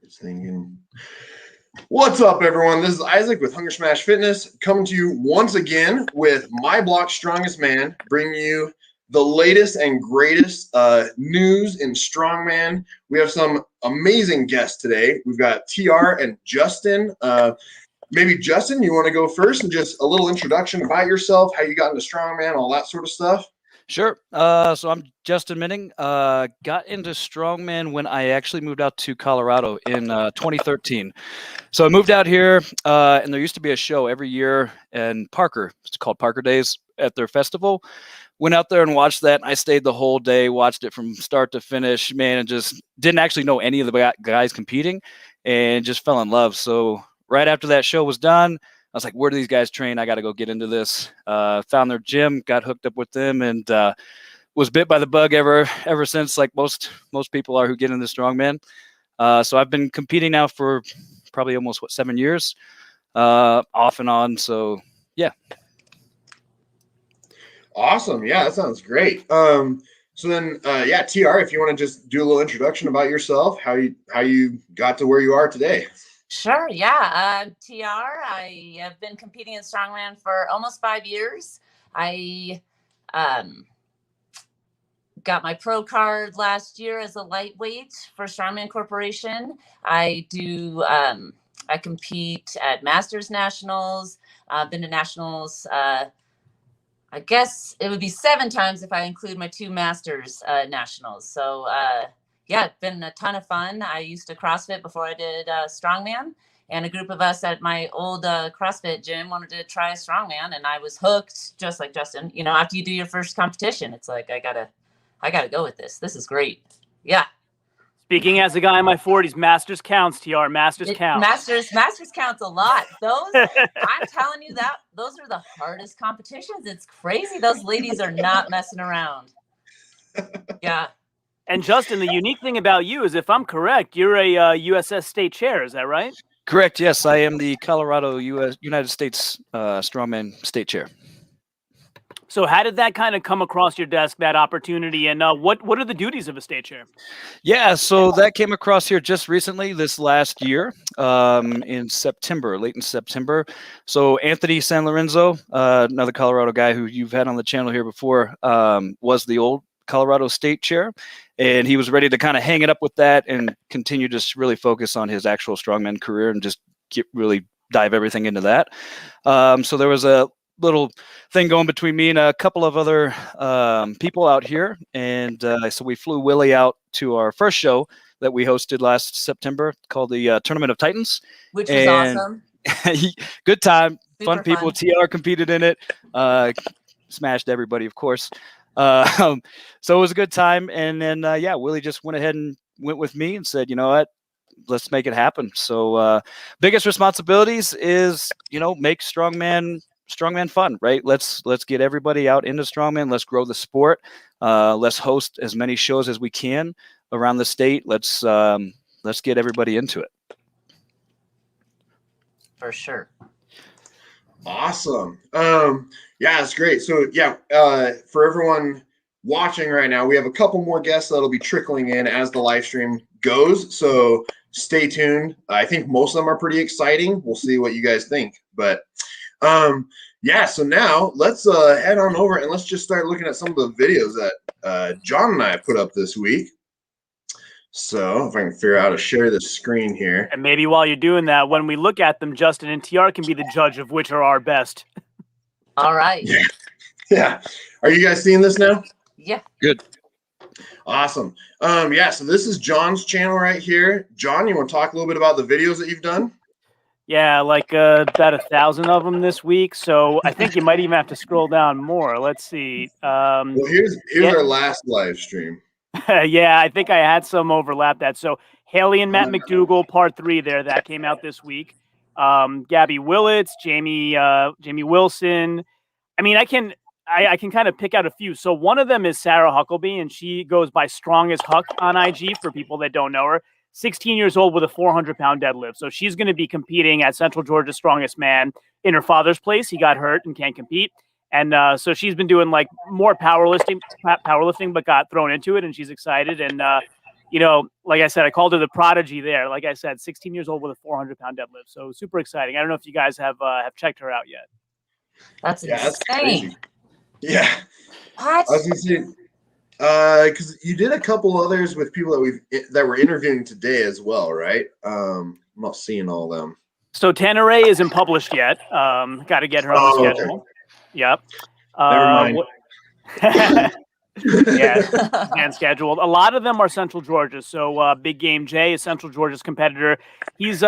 Just thinking. What's up, everyone? This is Isaac with Hunger Smash Fitness, coming to you once again with My Block's Strongest Man, bringing you the latest and greatest news in Strongman. We have some amazing guests today. We've got TR and Justin. Maybe Justin, you want to go first and just a little introduction about yourself, how you got into Strongman, all that sort of stuff? Sure. So I'm Justin Minning. Got into Strongman when I actually moved out to Colorado in 2013. So I moved out here, and there used to be a show every year in Parker. It's called Parker Days at their festival. Went out there and watched that. I stayed the whole day, watched it from start to finish, man, and just didn't actually know any of the guys competing and just fell in love. So right after that show was done, I was like, where do these guys train? I got to go get into this. Found their gym, got hooked up with them, and was bit by the bug ever since, like most people are who get into strongman. So I've been competing now for probably almost 7 years, off and on. So yeah. Awesome. Yeah, that sounds great. So then, TR, if you want to just do a little introduction about yourself, how you got to where you are today. Sure. Yeah. TR, I have been competing in Strongman for almost 5 years. I got my pro card last year as a lightweight for Strongman Corporation. I compete at Masters Nationals. Been to Nationals, I guess it would be 7 times if I include my 2 Masters Nationals. So, yeah, it's been a ton of fun. I used to CrossFit before I did Strongman, and a group of us at my old CrossFit gym wanted to try Strongman, and I was hooked, just like Justin. You know, after you do your first competition, it's like I gotta go with this. This is great. Yeah. Speaking as a guy in my 40s, Masters counts, TR. Masters counts. Masters counts a lot. Those, I'm telling you, that those are the hardest competitions. It's crazy. Those ladies are not messing around. Yeah. And Justin, the unique thing about you is, if I'm correct, you're a USS state chair. Is that right? Correct. Yes, I am the Colorado United States Strongman state chair. So how did that kind of come across your desk, that opportunity, and what are the duties of a state chair? Yeah, so that came across here just recently, this last year, in September, late in September. So Anthony San Lorenzo, another Colorado guy who you've had on the channel here before, was the old Colorado state chair, and he was ready to kind of hang it up with that and continue to really focus on his actual strongman career and just really dive everything into that. So there was a little thing going between me and a couple of other people out here, and so we flew Willie out to our first show that we hosted last September called the Tournament of Titans, which was awesome. Good time. Super fun people. TR competed in it, smashed everybody, of course. So it was a good time, and then Willie just went ahead and went with me and said, you know what, let's make it happen. So biggest responsibilities is, make strongman fun, right? Let's get everybody out into strongman. Let's grow the sport. Let's host as many shows as we can around the state. Let's get everybody into it. For sure. Awesome. Yeah, it's great. So for everyone watching right now, we have a couple more guests that'll be trickling in as the live stream goes. So stay tuned. I think most of them are pretty exciting. We'll see what you guys think. But so now let's head on over and let's just start looking at some of the videos that John and I put up this week. So if I can figure out how to share the screen here. And maybe while you're doing that, when we look at them, Justin and TR can be the judge of which are our best. All right. Yeah. Are you guys seeing this now? Yeah. Good. Awesome. So this is John's channel right here. John, you want to talk a little bit about the videos that you've done? Yeah, like about 1,000 of them this week. So I think you might even have to scroll down more. Let's see. Well, here's our last live stream. Yeah, I think I had some overlap that. So Haley and Matt McDougall, part 3 there, that came out this week. Gabby Willits, Jamie Wilson. I mean, I can kind of pick out a few. So one of them is Sarah Huckleby, and she goes by Strong as Huck on IG for people that don't know her. 16 years old with a 400-pound deadlift. So she's going to be competing at Central Georgia Strongest Man in her father's place. He got hurt and can't compete. And so she's been doing like more powerlifting, but got thrown into it, and she's excited. And you know, like I said, I called her the prodigy there. Like I said, 16 years old with a 400-pound deadlift. So super exciting. I don't know if you guys have checked her out yet. That's That's insane. crazy. Yeah. What? I was gonna say, because you did a couple others with people that we're interviewing today as well, right? I'm not seeing all of them. So Tanneray isn't published yet. Got to get her on the schedule. Okay. Yep. Never mind. Yeah, and scheduled. A lot of them are Central Georgia. So Big Game Jay is Central Georgia's competitor. He's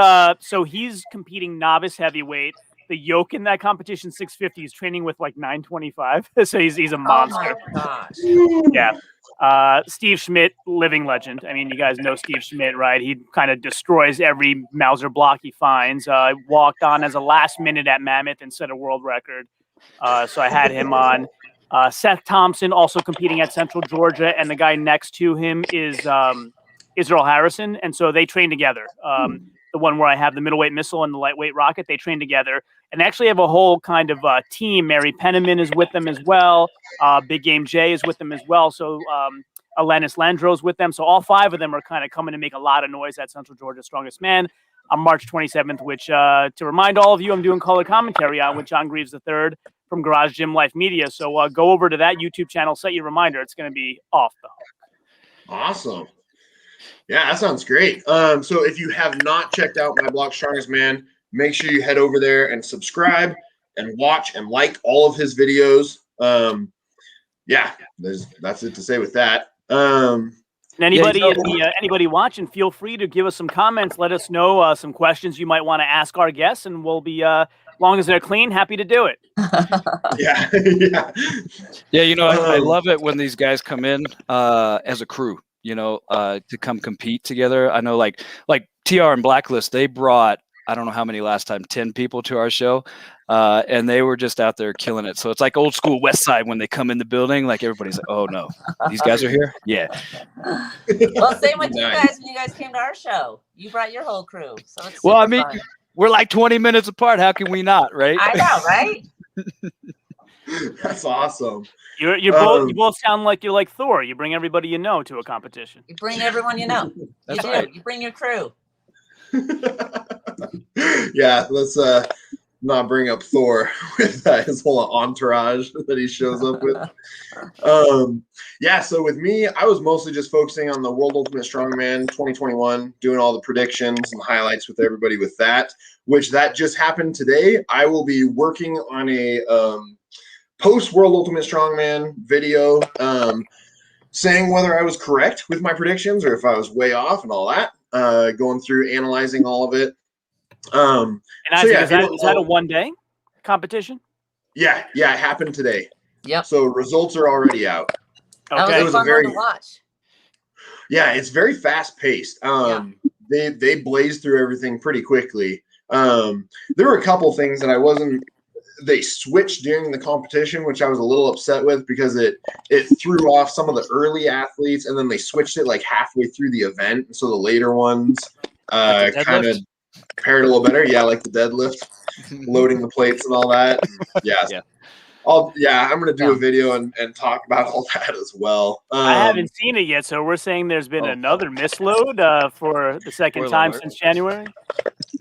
he's competing novice heavyweight. The yoke in that competition 650. He's training with like 925. So he's a monster. Oh my gosh. Yeah. Steve Schmidt, living legend. I mean, you guys know Steve Schmidt, right? He kind of destroys every Mauser block he finds. Walked on as a last minute at Mammoth and set a world record. So I had him on. Seth Thompson also competing at Central Georgia, and the guy next to him is Israel Harrison, and so they train together. The one where I have the middleweight missile and the lightweight rocket, they train together, and actually have a whole kind of team. Mary Penniman is with them as well. Big Game Jay is with them as well. So Alanis Landro's with them. So all five of them are kind of coming to make a lot of noise at Central Georgia's Strongest Man on March 27th, which to remind all of you, I'm doing color commentary on with John Greaves III from Garage Gym Life Media. So go over to that YouTube channel, set your reminder. It's going to be off the hook. Awesome. Yeah, that sounds great. So if you have not checked out my blog, Strongest Man, make sure you head over there and subscribe and watch and like all of his videos. Yeah, that's it to say with that. And anybody watching, feel free to give us some comments. Let us know some questions you might want to ask our guests, and we'll be, as long as they're clean, happy to do it. Yeah. Yeah, you know, I love it when these guys come in as a crew, you know, to come compete together. I know like TR and Blacklist, they brought, I don't know how many last time, 10 people to our show. And they were just out there killing it. So it's like old school West Side when they come in the building, like everybody's like, oh no, these guys are here. Yeah. Well, same with you guys when you guys came to our show. You brought your whole crew. So it's well, I mean, fun. We're like 20 minutes apart. How can we not, right? I know, right? That's awesome. You both sound like you're like Thor. You bring everybody you know to a competition. You bring everyone you know. That's you right. do. You bring your crew. Yeah, let's not bring up Thor with his whole entourage that he shows up with. Yeah, so with me, I was mostly just focusing on the World Ultimate Strongman 2021, doing all the predictions and highlights with everybody with that, which that just happened today. I will be working on a post World Ultimate Strongman video saying whether I was correct with my predictions or if I was way off and all that, going through analyzing all of it. And Isaac, is that a one-day competition? Yeah, it happened today. Yep. So results are already out. Okay. It was fun one to watch. Yeah, it's very fast paced. They blazed through everything pretty quickly. There were a couple things that I wasn't. They switched during the competition, which I was a little upset with because it threw off some of the early athletes, and then they switched it like halfway through the event, and so the later ones kind of paired a little better. Yeah, like the deadlift, loading the plates and all that. Yeah. I'm gonna do a video and talk about all that as well. I haven't seen it yet, so we're saying there's been another misload for the second time since January.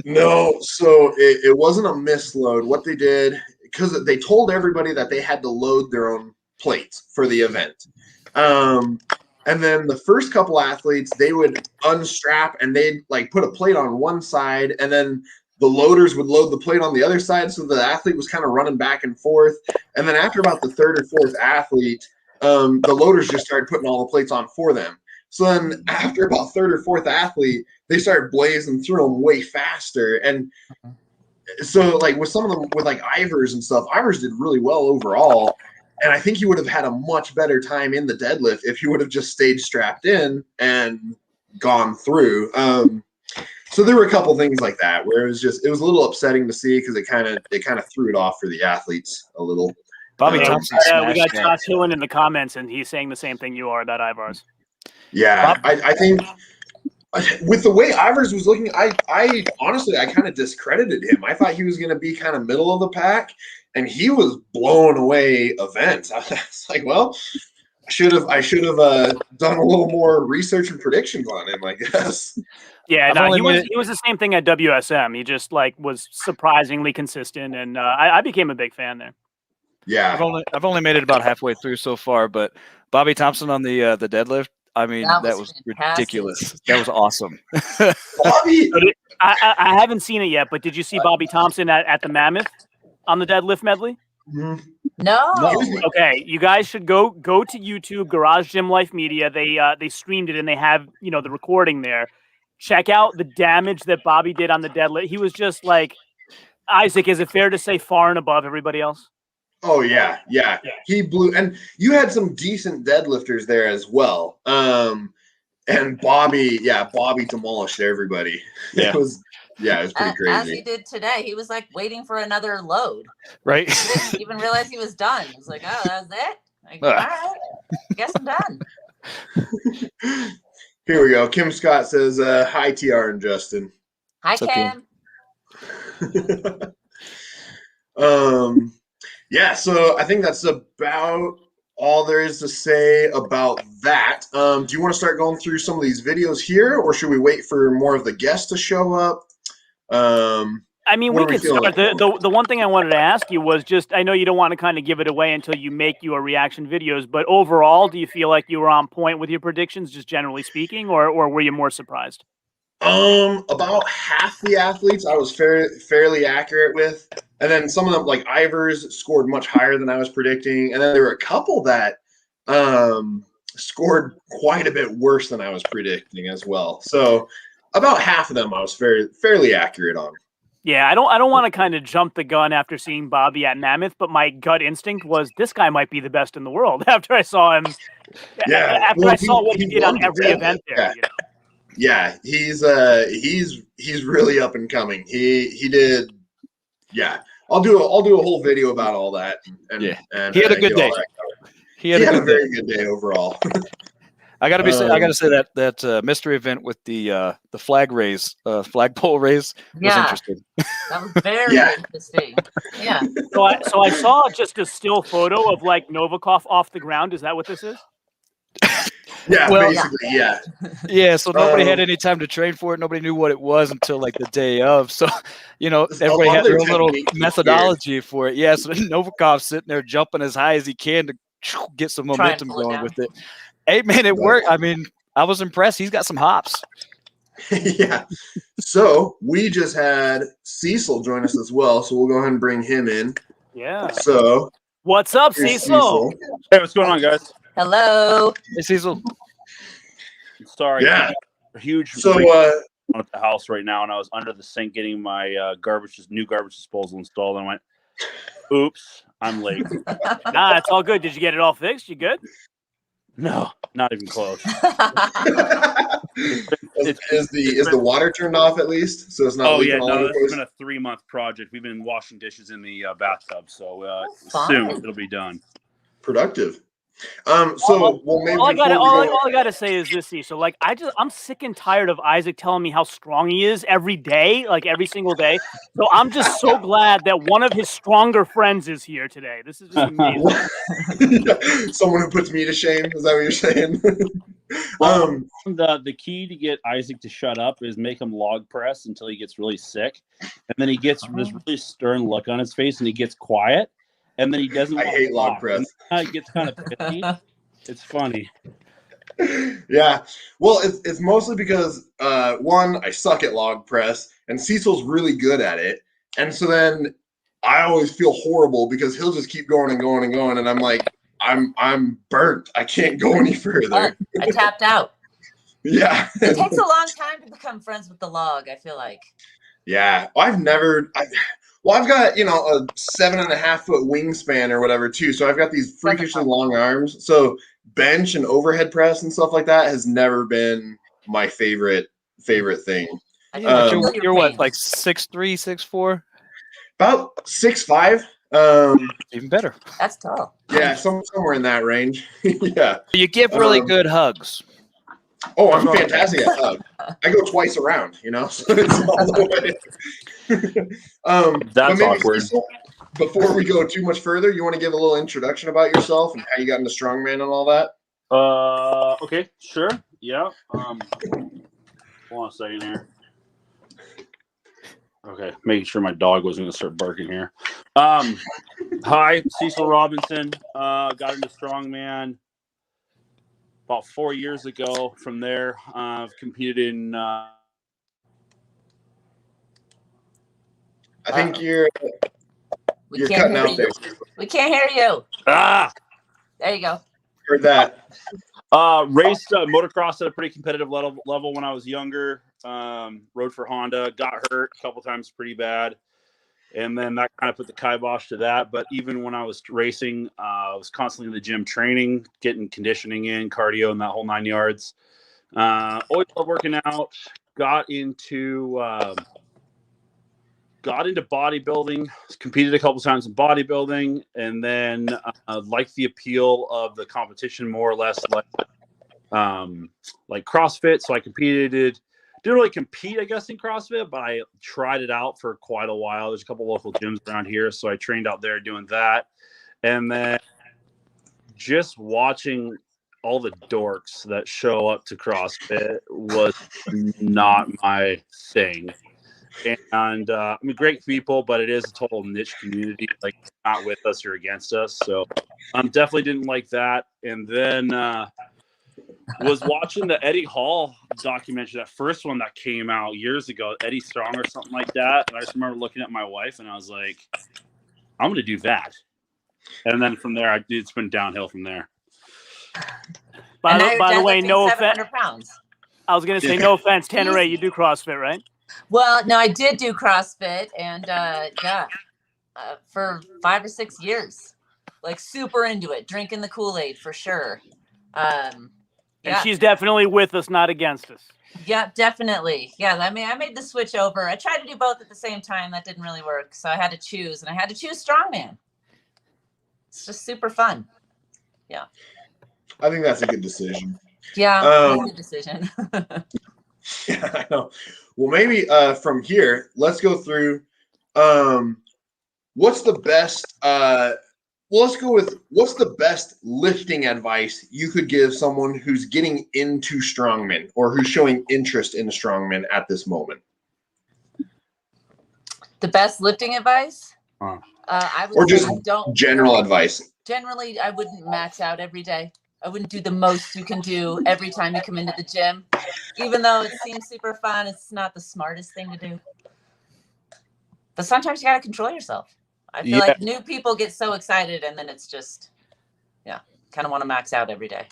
No, so it wasn't a misload. What they did, because they told everybody that they had to load their own plates for the event. And then the first couple athletes, they would unstrap and they'd like put a plate on one side, and then the loaders would load the plate on the other side. So the athlete was kind of running back and forth. And then after about the third or fourth athlete, the loaders just started putting all the plates on for them. So then after about third or fourth athlete, they started blazing through them way faster. And so like with some of them, with like Ivers and stuff, Ivers did really well overall. And I think he would have had a much better time in the deadlift if he would have just stayed strapped in and gone through. So there were a couple things like that where it was a little upsetting to see because it kind of threw it off for the athletes a little. Bobby Thompson. We got Josh Hillen in the comments, and he's saying the same thing you are about Ivars. Yeah, I think with the way Ivers was looking, I honestly kind of discredited him. I thought he was going to be kind of middle of the pack, and he was blowing away events. I was like, well, I should have done a little more research and predictions on him, I guess. Yeah, I've no, only he made was the same thing at WSM. He just like was surprisingly consistent, and I became a big fan there. Yeah. I've only made it about halfway through so far, but Bobby Thompson on the deadlift, I mean, that was fantastic. ridiculous. That was awesome. Bobby. I haven't seen it yet, but did you see Bobby Thompson at the Mammoth on the deadlift medley? Mhm. No. Okay, you guys should go to YouTube, Garage Gym Life Media. They streamed it and they have the recording there. Check out the damage that Bobby did on the deadlift. He was just like, Isaac, is it fair to say far and above everybody else? Oh yeah. He blew, and you had some decent deadlifters there as well. And Bobby demolished everybody. Yeah. It was pretty crazy. As he did today. He was like waiting for another load. Right? He didn't even realize he was done. He was like, oh, that was it? Like, all right, I guess I'm done. Here we go. Kim Scott says, hi, TR and Justin. Hi, It's okay. Kim. Yeah, so I think that's about all there is to say about that. Do you want to start going through some of these videos here, or should we wait for more of the guests to show up? I mean, we could start. The one thing I wanted to ask you was just, I know you don't want to kind of give it away until you make your reaction videos, but overall, do you feel like you were on point with your predictions, just generally speaking, or were you more surprised? About half the athletes I was fairly accurate with, and then some of them, like Ivers, scored much higher than I was predicting, and then there were a couple that scored quite a bit worse than I was predicting as well. So about half of them I was fairly accurate on. Yeah, I don't want to kind of jump the gun after seeing Bobby at Mammoth, but my gut instinct was this guy might be the best in the world after I saw him. Yeah, after I saw what he did on every event there. Yeah. You know? Yeah, he's really up and coming. He did. Yeah, I'll do a whole video about all that. And he had a good day. He had a very good day overall. I gotta say that mystery event with the flagpole raise was interesting. That was very interesting. Yeah. So I saw just a still photo of like Novikov off the ground. Is that what this is? Yeah, basically, yeah. Yeah, so nobody had any time to train for it. Nobody knew what it was until like the day of. So, everybody had their own little methodology for it. Yeah, so Novikov's sitting there jumping as high as he can to get some momentum going with it. Hey, man, it worked. I mean, I was impressed. He's got some hops. Yeah. So we just had Cecil join us as well. So we'll go ahead and bring him in. Yeah. So what's up, Cecil? Hey, what's going on, guys? Hello. Hey, Cecil. Sorry. Yeah. Huge. So at the house right now, and I was under the sink getting my new garbage disposal installed, and I went, "Oops, I'm late." Nah, it's all good. Did you get it all fixed? You good? No, not even close. Is the water turned off at least, so it's not? Oh yeah, all over the it's place? been a 3-month project. We've been washing dishes in the bathtub, so Fun. soon it'll be done. Productive. So maybe all I gotta say is this, so like I'm sick and tired of Isaac telling me how strong he is every day, like every single day. So I'm just so glad that one of his stronger friends is here today. This is just amazing. Someone who puts me to shame. Is that what you're saying? The key to get Isaac to shut up is make him log press until he gets really sick, and then he gets this really stern look on his face, and he gets quiet. And then he doesn't. I hate log press. It gets kind of pithy. It's funny. Yeah. Well, it's mostly because one, I suck at log press, and Cecil's really good at it, and so then I always feel horrible because he'll just keep going and going and going, and I'm like, I'm burnt. I can't go any further. I tapped out. Yeah. It takes a long time to become friends with the log, I feel like. Yeah. I've got, a 7.5 foot wingspan or whatever too. So I've got these freakishly long arms. So bench and overhead press and stuff like that has never been my favorite thing. You're what, like 6'3", 6'4"? About 6'5". Even better. That's tall. Yeah, somewhere in that range. Yeah. You give really good hugs. Oh, I'm fantastic at hug. I go twice around, so it's all the way. That's awkward. Before we go too much further, you want to give a little introduction about yourself and how you got into Strongman and all that? Okay, sure. Yeah. Hold on a second here. Okay, making sure my dog wasn't going to start barking here. Hi, Cecil Robinson. Got into Strongman about 4 years ago. From there, I've competed in. I think you're cutting out there. We can't hear you. There you go. Heard that. Raced motocross at a pretty competitive level when I was younger. Rode for Honda. Got hurt a couple times pretty bad. And then that kind of put the kibosh to that. But even when I was racing, I was constantly in the gym training, getting conditioning in, cardio, and that whole 9 yards. Always loved working out. Got into bodybuilding. Competed a couple times in bodybuilding, and then liked the appeal of the competition more or less, like CrossFit. So I competed. Didn't really compete, I guess, in CrossFit, but I tried it out for quite a while. There's a couple local gyms around here, so I trained out there doing that. And then just watching all the dorks that show up to CrossFit was not my thing. And I mean, great people, but it is a total niche community. Like, not with us or against us. So definitely didn't like that. And then was watching the Eddie Hall documentary, that first one that came out years ago, Eddie Strong or something like that. And I just remember looking at my wife and I was like, I'm going to do that. And then from there, it's been downhill from there. By the way, no offense. Pounds. I was going to say, no offense, Tanner, you do CrossFit, right? Well, no, I did do CrossFit, and for 5 or 6 years, like super into it, drinking the Kool-Aid for sure. And she's definitely with us, not against us. Yeah, definitely. Yeah, I mean, I made the switch over. I tried to do both at the same time. That didn't really work, so I had to choose, and I had to choose Strongman. It's just super fun. Yeah. I think that's a good decision. Yeah, good decision. Yeah, I know. Well, maybe from here, let's go through what's the best let's go with what's the best lifting advice you could give someone who's getting into strongman or who's showing interest in strongman at this moment? The best lifting advice? I would or just don't general advice. Generally, I wouldn't max out every day. I wouldn't do the most you can do every time you come into the gym. Even though it seems super fun, it's not the smartest thing to do. But sometimes you got to control yourself. I feel like new people get so excited and then it's just, kind of want to max out every day.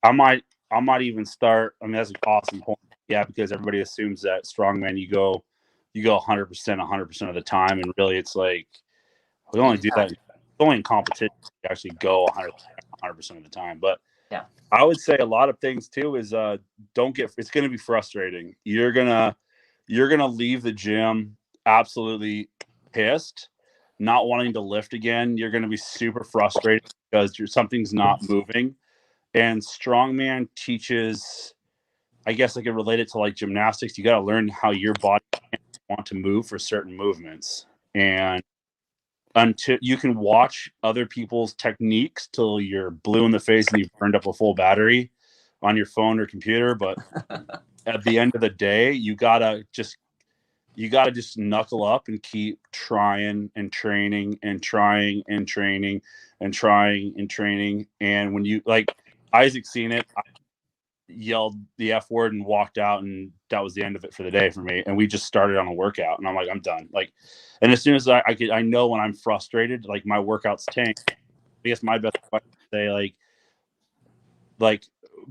I might even start. I mean, that's an awesome point. Yeah, because everybody assumes that strongman, you go 100% of the time. And really it's like, we only do that. It's only in competition you actually go 100% of the time. But yeah, I would say a lot of things too is it's going to be frustrating. You're going to leave the gym absolutely pissed, not wanting to lift again. You're going to be super frustrated because something's not moving. And strongman teaches, I guess I could relate it to like gymnastics. You got to learn how your body want to move for certain movements. And until you can watch other people's techniques till you're blue in the face and you've burned up a full battery on your phone or computer. But at the end of the day, you gotta just knuckle up and keep trying and training and trying and training and trying and training. And when you, like Isaac seen it, I yelled the F word and walked out, and that was the end of it for the day for me. And we just started on a workout, and I'm like, I'm done. Like, and as soon as I know when I'm frustrated, like my workouts tank. I guess my best advice is to say, like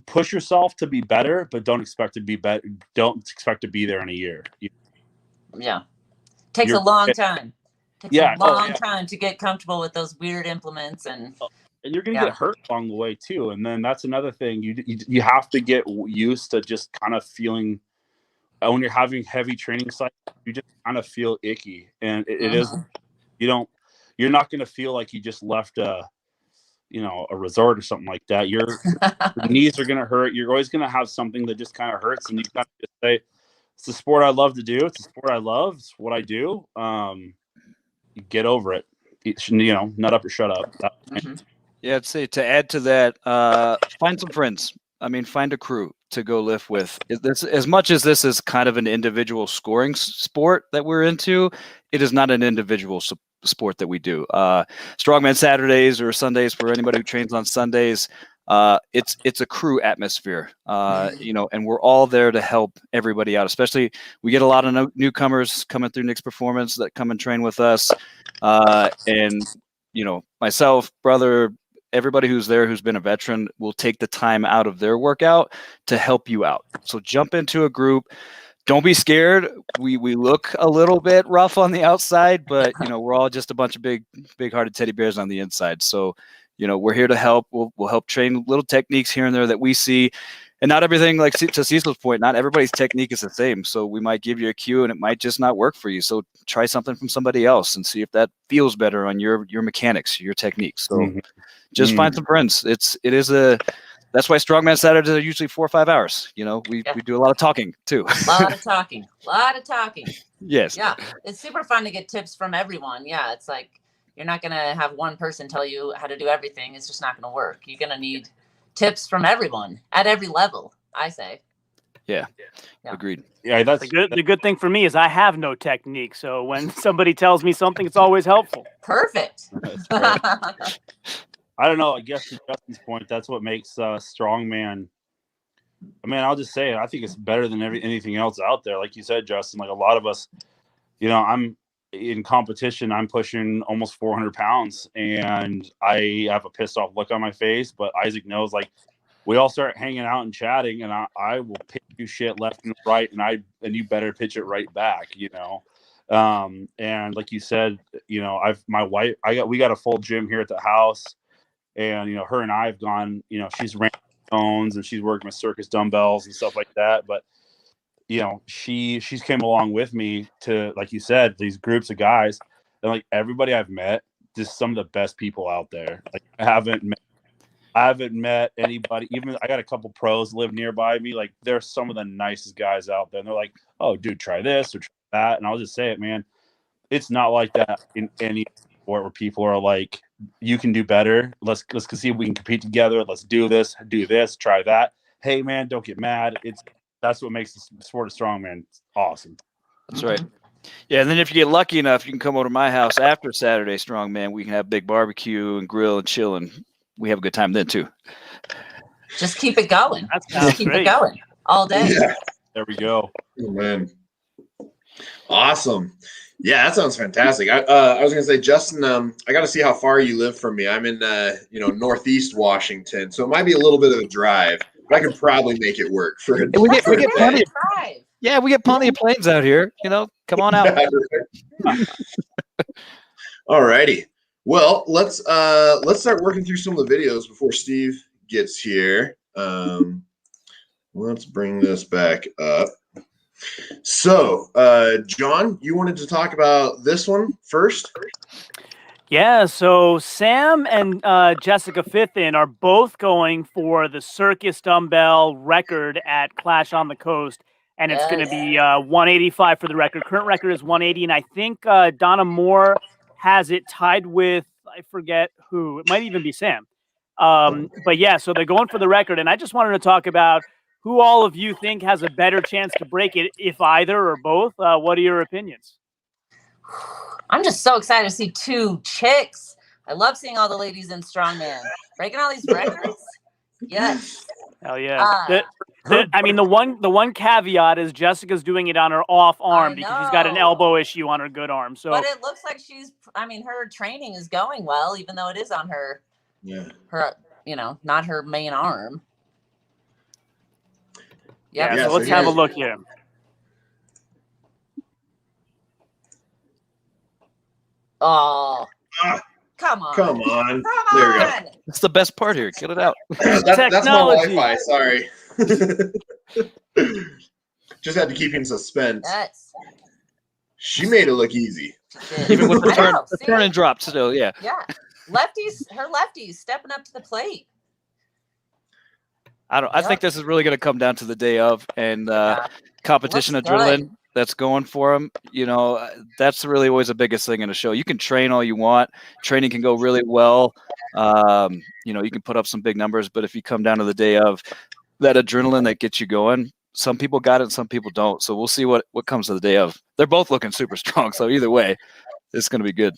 push yourself to be better, but don't expect to be better. Don't expect to be there in a year. Yeah, takes a long time. Takes a long time to get comfortable with those weird implements, and you're going to get hurt along the way too. And then that's another thing. You have to get used to just kind of feeling when you're having heavy training cycles, you just kind of feel icky. And it is, you're not going to feel like you just left a resort or something like that. Your knees are going to hurt. You're always going to have something that just kind of hurts. And you got to just say, it's the sport I love to do. It's the sport I love. It's what I do. You get over it. Nut up or shut up. Yeah, I'd say to add to that, find some friends. I mean, find a crew to go lift with. This, as much as this is kind of an individual scoring sport that we're into, it is not an individual sport that we do. Strongman Saturdays or Sundays for anybody who trains on Sundays. It's a crew atmosphere, and we're all there to help everybody out. Especially, we get a lot of newcomers coming through Nick's Performance that come and train with us, and myself, brother, everybody who's there who's been a veteran will take the time out of their workout to help you out. So jump into a group. Don't be scared. We look a little bit rough on the outside, but we're all just a bunch of big-hearted teddy bears on the inside. So, we're here to help. We'll help train little techniques here and there that we see. And not everything, like to Cecil's point, not everybody's technique is the same. So we might give you a cue and it might just not work for you. So try something from somebody else and see if that feels better on your mechanics, your techniques. So just find some friends. That's why Strongman Saturdays are usually 4 or 5 hours. We do a lot of talking too. A lot of talking. Yes. Yeah. It's super fun to get tips from everyone. Yeah. It's like, you're not going to have one person tell you how to do everything. It's just not going to work. You're going to need tips from everyone at every level, I say. Yeah. Agreed. Yeah, that's the good thing for me is I have no technique. So when somebody tells me something, it's always helpful. Perfect. I don't know. I guess to Justin's point, that's what makes Strongman. I mean, I'll just say it. I think it's better than anything else out there. Like you said, Justin, like a lot of us, I'm in competition. I'm pushing almost 400 pounds and I have a pissed off look on my face, but Isaac knows, like, we all start hanging out and chatting and I will pitch you shit left and right. And you better pitch it right back, and like you said, my wife, we got a full gym here at the house and, her and I have gone, she's ran phones and she's working with circus dumbbells and stuff like that. But, she's came along with me to, like you said, these groups of guys, and like everybody I've met, just some of the best people out there. Like I haven't met anybody. Even I got a couple pros live nearby me. Like they're some of the nicest guys out there. And they're like, "Oh, dude, try this or try that." And I'll just say it, man. It's not like that in any sport where people are like, "You can do better. Let's see if we can compete together. Let's do this, try that." Hey, man, don't get mad. That's what makes the sport of strongman awesome. That's right. Yeah, and then if you get lucky enough, you can come over to my house after Saturday Strongman. We can have big barbecue and grill and chill, and we have a good time then too. Just keep it going. Just keep it going all day. Yeah. There we go. Oh, man. Awesome. Yeah, that sounds fantastic. I was gonna say, Justin, I got to see how far you live from me. I'm in Northeast Washington, so it might be a little bit of a drive, but I could probably make it work for a We get plenty of Drive. Yeah, we get plenty of planes out here. Come on out. All righty. Well, let's start working through some of the videos before Steve gets here. Let's bring this back up. So, John, you wanted to talk about this one first? Yeah, so Sam and Jessica Fithin are both going for the circus dumbbell record at Clash on the Coast, and it's going to be 185 for the record. Current record is 180, and I think Donna Moore has it tied with, I forget who. It might even be Sam. But yeah, so they're going for the record, and I just wanted to talk about who all of you think has a better chance to break it, if either or both. What are your opinions? I'm just so excited to see two chicks. I love seeing all the ladies in Strongman breaking all these records. Yes. Hell yeah. I mean, the one caveat is Jessica's doing it on her off arm because she's got an elbow issue on her good arm. So, but it looks like her training is going well, even though it is on her, not her main arm. Yep. Yeah. So let's have a look here. Oh, come on. Come on. There we go. That's the best part here. Get it out. That's my Wi-Fi. Sorry. Just had to keep in suspense. Yes. She made it look easy. Even with the turn and drop still, yeah. Yeah. Her lefties stepping up to the plate. I think this is really going to come down to the day of and competition adrenaline. that's going for them, that's really always the biggest thing in a show. You can train all you want. Training can go really well. You can put up some big numbers, but if you come down to the day of, that adrenaline that gets you going, some people got it and some people don't. So we'll see what comes to the day of. They're both looking super strong. So either way, it's going to be good.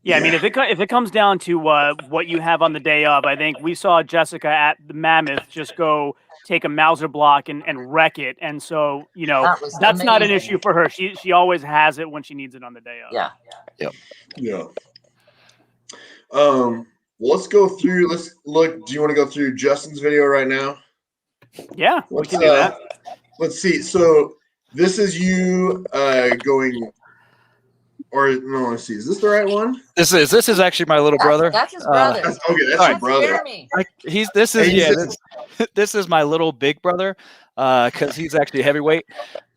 Yeah, I mean, if it comes down to what you have on the day of, I think we saw Jessica at the Mammoth just go take a Mauser block and wreck it. And so, that's not an issue for her. She always has it when she needs it on the day of. Yeah. Yep. Yeah. Let's go through. Let's look. Do you want to go through Justin's video right now? Yeah, we can do that. Let's see. So this is you going. Or no, let's see. Is this the right one? This is actually my little brother. That's his brother. That's your brother. Jeremy. This is my little big brother, because he's actually heavyweight,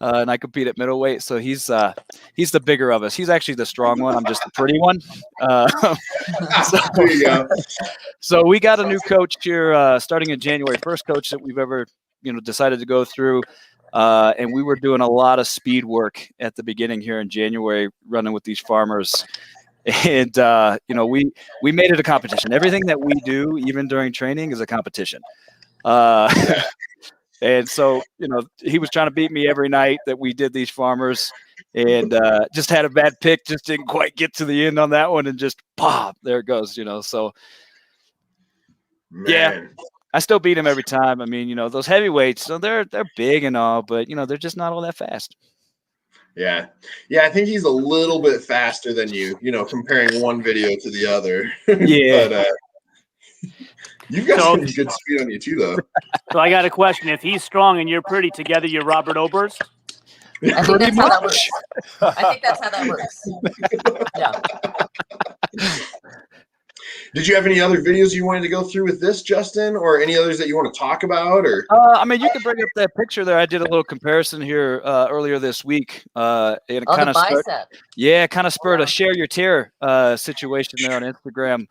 and I compete at middleweight. So he's the bigger of us. He's actually the strong one. I'm just the pretty one. There you go. So we got a new coach here starting in January. First coach that we've ever decided to go through. And we were doing a lot of speed work at the beginning here in January, running with these farmers. And, we made it a competition. Everything that we do, even during training, is a competition. And so, he was trying to beat me every night that we did these farmers, and just had a bad pick, just didn't quite get to the end on that one, and just pop, there it goes, so. Man. Yeah. I still beat him every time. I mean, those heavyweights, so they're big and all, but they're just not all that fast. Yeah. I think he's a little bit faster than you. Comparing one video to the other. Yeah. But you've got some good speed on you too, though. So I got a question: if he's strong and you're pretty, together you're Robert Oberst? Pretty much. I think that's how that works. Yeah. Did you have any other videos you wanted to go through with this, Justin, or any others that you want to talk about? Or you can bring up that picture there. I did a little comparison here earlier this week, and it kind of spurred a share your tear situation there on Instagram.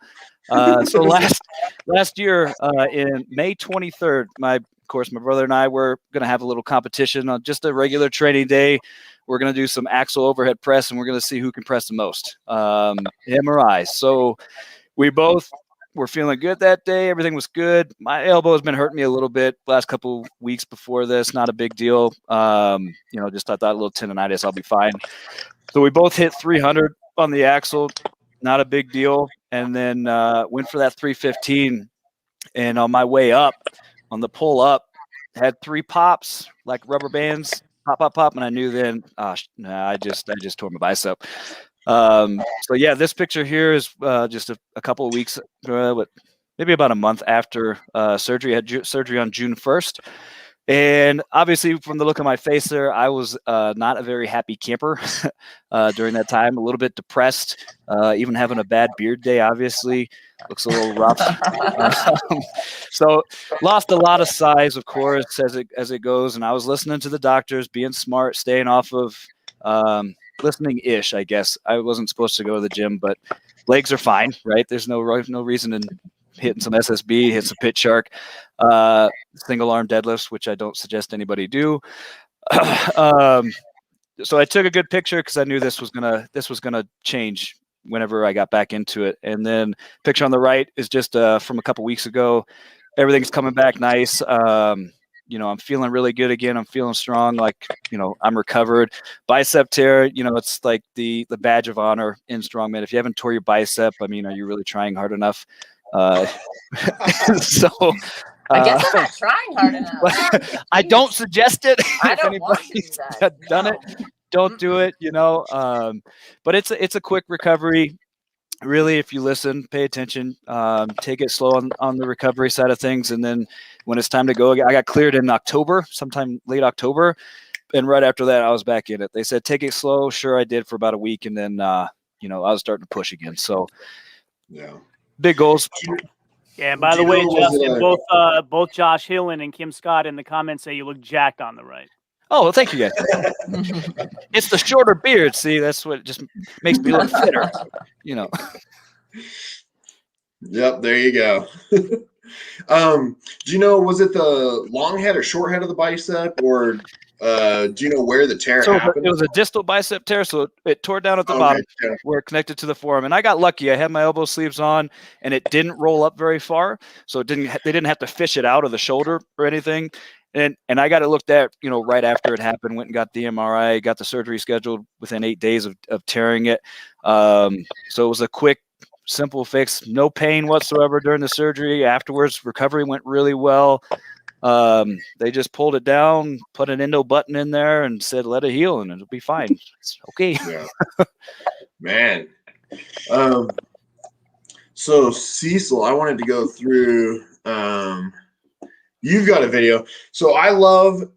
So last year in May 23rd, my brother and I were going to have a little competition on just a regular training day. We're going to do some axle overhead press, and we're going to see who can press the most, him or I. So we both were feeling good that day. Everything was good. My elbow has been hurting me a little bit last couple weeks before this. Not a big deal. Just I thought a little tendonitis, I'll be fine. So we both hit 300 on the axle. Not a big deal. And then went for that 315. And on my way up, on the pull up, had 3 pops like rubber bands. Pop. And I knew then, I just tore my bicep. So yeah, this picture here is just a couple of weeks, maybe about a month after surgery. I had surgery on June 1st. And obviously from the look of my face there, I was not a very happy camper during that time, a little bit depressed, even having a bad beard day, obviously looks a little rough. So lost a lot of size, of course, as it goes. And I was listening to the doctors, being smart, staying off of listening-ish, I guess. I wasn't supposed to go to the gym, but legs are fine, right? There's no reason in hitting some SSB, hitting some pit shark, single arm deadlifts, which I don't suggest anybody do. So I took a good picture because I knew this was gonna change whenever I got back into it. And then picture on the right is just from a couple weeks ago. Everything's coming back nice. I'm feeling really good again. I'm feeling strong. I'm recovered. Bicep tear, it's like the badge of honor in Strongman. If you haven't tore your bicep, are you really trying hard enough? So I guess I'm not trying hard enough. I don't suggest it. I If don't want to do anybody's that. done it, don't do it. But it's a quick recovery. Really, if you listen, pay attention, take it slow on the recovery side of things. And then when it's time to go, I got cleared in October, sometime late October. And right after that, I was back in it. They said, take it slow. Sure, I did for about a week. And then, I was starting to push again. So yeah, big goals. Yeah, and by the way, Justin, both Josh Hillen and Kim Scott in the comments say you look jacked on the right. Oh, well, thank you guys. It's the shorter beard. See, that's what just makes me look fitter. Yep, there you go. Do you know, was it the long head or short head of the bicep, or Do you know where the tear So happened? it was a distal bicep tear, so it tore down at the bottom yeah. where it connected to the forearm. And I got lucky. I had my elbow sleeves on, and it didn't roll up very far, so they didn't have to fish it out of the shoulder or anything. And I got it looked at, right after it happened. Went and got the MRI, got the surgery scheduled within 8 days of tearing it. So it was a quick, simple fix, no pain whatsoever during the surgery. Afterwards, recovery went really well. They just pulled it down, put an endo button in there, and said, "Let it heal, and it'll be fine." It's okay. Yeah. Man. So Cecil, I wanted to go through. You've got a video. So I love.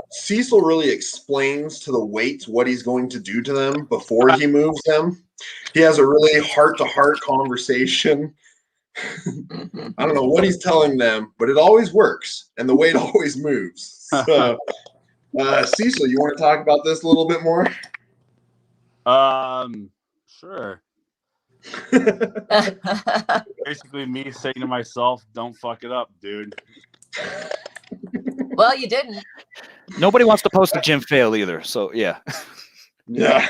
Cecil really explains to the weights what he's going to do to them before he moves them. He has a really heart-to-heart conversation. I don't know what he's telling them, but it always works, and the weight always moves. So, Cecil, you want to talk about this a little bit more? Sure. Basically, me saying to myself, "Don't fuck it up, dude." Well, you didn't. Nobody wants to post a gym fail either. So yeah. Yeah.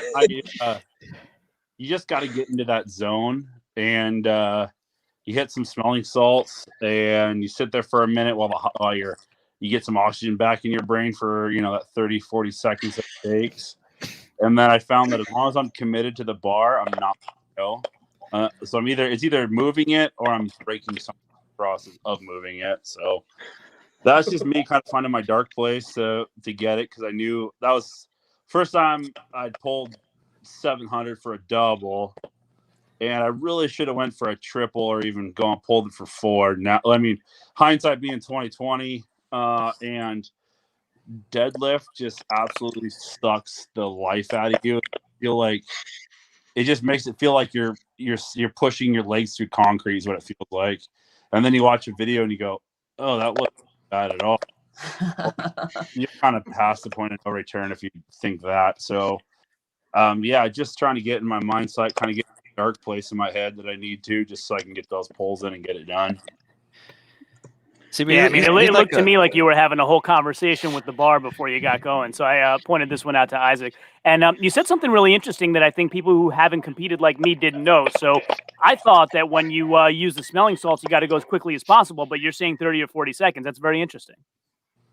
You just got to get into that zone, and you hit some smelling salts, and you sit there for a minute while you get some oxygen back in your brain for that 30, 40 seconds that it takes. And then I found that as long as I'm committed to the bar, I'm not going to go. So it's either moving it or I'm breaking some process of moving it. So that's just me kind of finding my dark place to get it, because I knew that was first time I'd pulled 700 for a double, and I really should have went for a triple or even pulled it for 4. Now, I mean, hindsight being 2020, and deadlift just absolutely sucks the life out of you. I feel like it just makes it feel like you're pushing your legs through concrete is what it feels like. And then you watch a video and you go, "Oh, that wasn't bad at all." You're kind of past the point of no return if you think that. So, just trying to get in my mindset, kind of get in a dark place in my head that I need to, just so I can get those pulls in and get it done. See, Yeah, I mean, it looked to me like you were having a whole conversation with the bar before you got going. So I pointed this one out to Isaac. And you said something really interesting that I think people who haven't competed like me didn't know. So I thought that when you use the smelling salts, you got to go as quickly as possible. But you're saying 30 or 40 seconds. That's very interesting.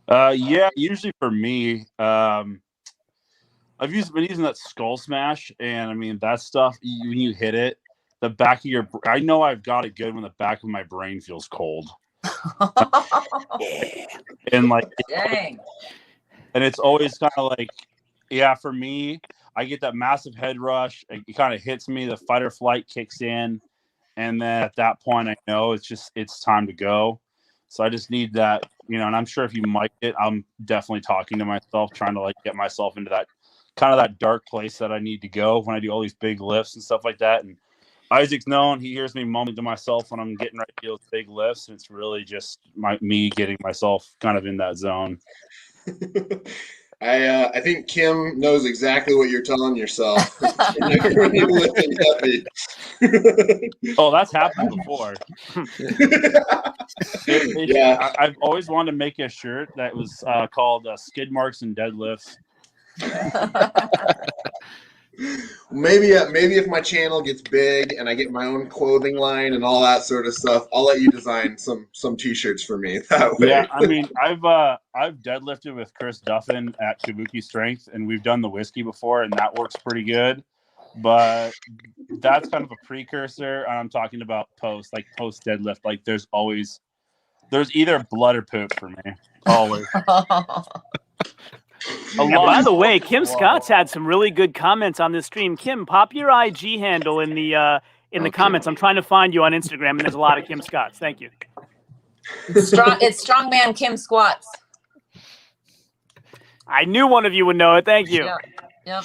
Yeah, usually for me, I've been using that skull smash. And I mean, that stuff, when you hit it, the back of I know I've got it good when the back of my brain feels cold. And Dang. And it's always kind of like, for me, I get that massive head rush. It kind of hits me. The fight or flight kicks in, and then at that point, I know it's time to go. So I just need that, and I'm sure if you mic it, I'm definitely talking to myself, trying to get myself into that kind of that dark place that I need to go when I do all these big lifts and stuff like that. And Isaac's known, he hears me mumbling to myself when I'm getting ready to do those big lifts, and it's really just me getting myself kind of in that zone. I think Kim knows exactly what you're telling yourself when you're lifting heavy. Oh, that's happened before. Yeah. I've always wanted to make a shirt that was called Skid Marks and Deadlifts. Maybe if my channel gets big and I get my own clothing line and all that sort of stuff, I'll let you design some t-shirts for me that way. Yeah, I mean, I've deadlifted with Chris Duffin at Kabuki Strength, and we've done the whiskey before, and that works pretty good. But that's kind of a precursor. I'm talking about post deadlift. There's either blood or poop for me. Always. By the way, Kim Scott's had some really good comments on this stream. Kim, pop your IG handle in the comments. I'm trying to find you on Instagram, and there's a lot of Kim Scotts. Thank you. It's Strongman Kim Squats. I knew one of you would know it. Thank you. Yep.